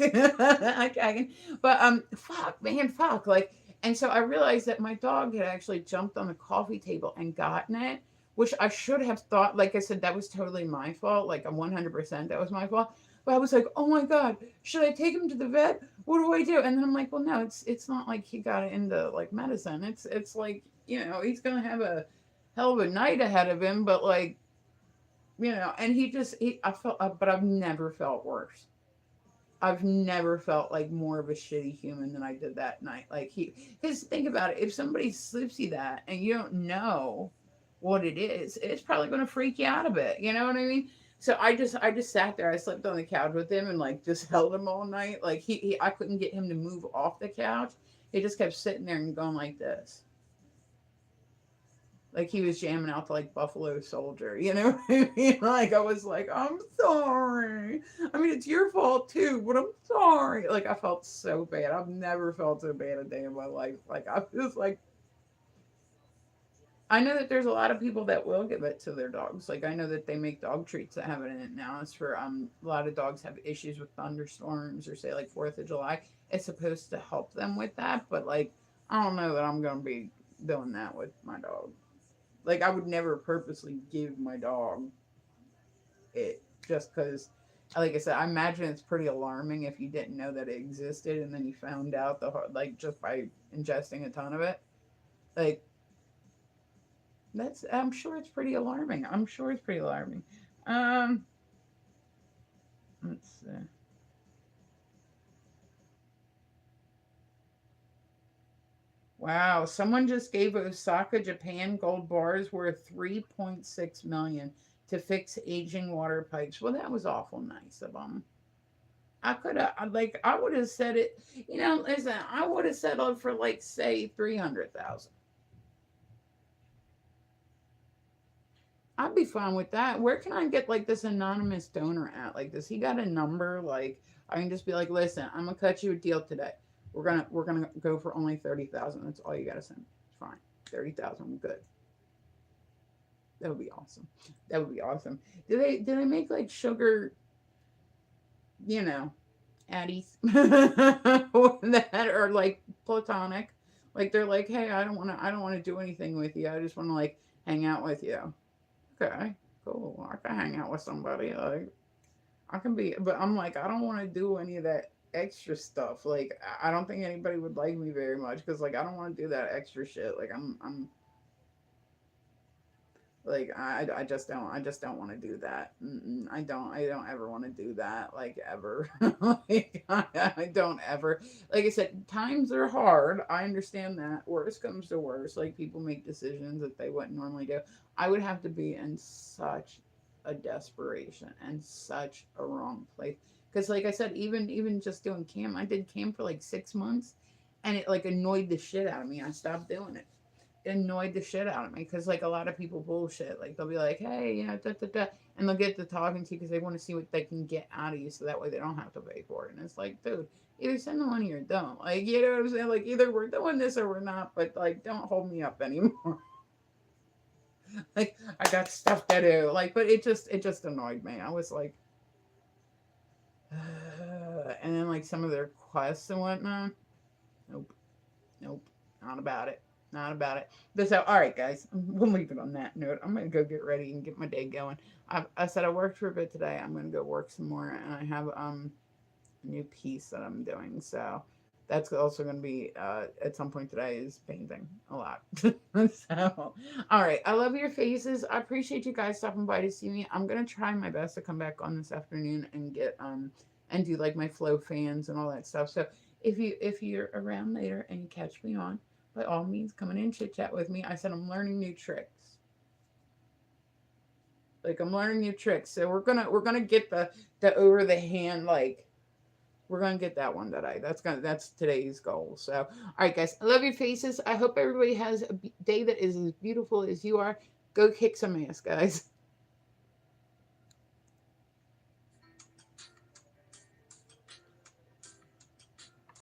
But fuck, man, fuck. Like and so I realized that my dog had actually jumped on the coffee table and gotten it, which I should have thought, like I said, that was totally my fault. Like I'm 100% that was my fault. But I was like, oh my God, should I take him to the vet? What do I do? And then I'm like, well, no, it's not like he got into like medicine. It's like, he's gonna have a hell of a night ahead of him, but like, and I felt, but I've never felt worse. I've never felt like more of a shitty human than I did that night. Like because think about it, if somebody slips you that and you don't know what it is, it's probably going to freak you out a bit. You know what I mean? So I just sat there. I slept on the couch with him and like just held him all night. Like I couldn't get him to move off the couch. He just kept sitting there and going like this. Like he was jamming out to like Buffalo Soldier, you know what I mean? Like I was like, I'm sorry. I mean, it's your fault too, but I'm sorry. Like I felt so bad. I've never felt so bad a day in my life. Like I was like, I know that there's a lot of people that will give it to their dogs. Like I know that they make dog treats that have it in it now. It's for a lot of dogs have issues with thunderstorms or say like 4th of July. It's supposed to help them with that, but like I don't know that I'm gonna be doing that with my dog. Like I would never purposely give my dog it just because Like I said, I imagine it's pretty alarming if you didn't know that it existed and then you found out like just by ingesting a ton of it. Like that's I'm sure it's pretty alarming. I'm sure it's pretty alarming. Um, let's see. Wow, someone just gave Osaka, Japan gold bars worth 3.6 million to fix aging water pipes. Well, that was awful nice of them. I could have like I would have said it, listen, I would have settled for like say 300,000. I'd be fine with that. Where can I get like this anonymous donor at? Like, does he got a number? Like, I can just be like, listen, I'm gonna cut you a deal today. We're gonna go for only 30,000. That's all you gotta send. It's fine. 30,000. I'm good. That would be awesome. That would be awesome. Do they make like sugar? You know, Addies that are like platonic. Like they're like, hey, I don't want to do anything with you. I just want to like hang out with you. Okay, cool. I can hang out with somebody. Like I can be, but I'm like, I don't want to do any of that extra stuff. Like I don't think anybody would like me very much because like I don't want to do that extra shit. Like I'm like I just don't want to do that. I don't ever want to do that like ever. Like I don't ever, like I said, times are hard. I understand that. Worst comes to worst, like people make decisions that they wouldn't normally do. I would have to be in such a desperation and such a wrong place because like I said, even just doing cam, I did cam for like 6 months and it like annoyed the shit out of me. I stopped doing it. Annoyed the shit out of me because like a lot of people bullshit. Like they'll be like, hey, da da da, and they'll get to talking to you because they want to see what they can get out of you, so that way they don't have to pay for it. And it's like, dude, either send the money or don't. Like, you know what I'm saying? Like, either we're doing this or we're not. But like, don't hold me up anymore. Like, I got stuff to do. Like, but it just annoyed me. I was like, and then like some of their requests and whatnot. Nope. Nope, not about it. Not about it. But so, all right, guys, we'll leave it on that note. I'm gonna go get ready and get my day going. I said I worked for a bit today. I'm gonna go work some more, and I have a new piece that I'm doing. So that's also gonna be at some point today is painting a lot. So, all right, I love your faces. I appreciate you guys stopping by to see me. I'm gonna try my best to come back on this afternoon and get and do like my flow fans and all that stuff. So if you're around later and you catch me on, by all means, come in and chit chat with me. I said I'm learning new tricks. Like I'm learning new tricks. So we're gonna get the over the hand like we're gonna get that one today. That's today's goal. So all right, guys, I love your faces. I hope everybody has a day that is as beautiful as you are. Go kick some ass, guys.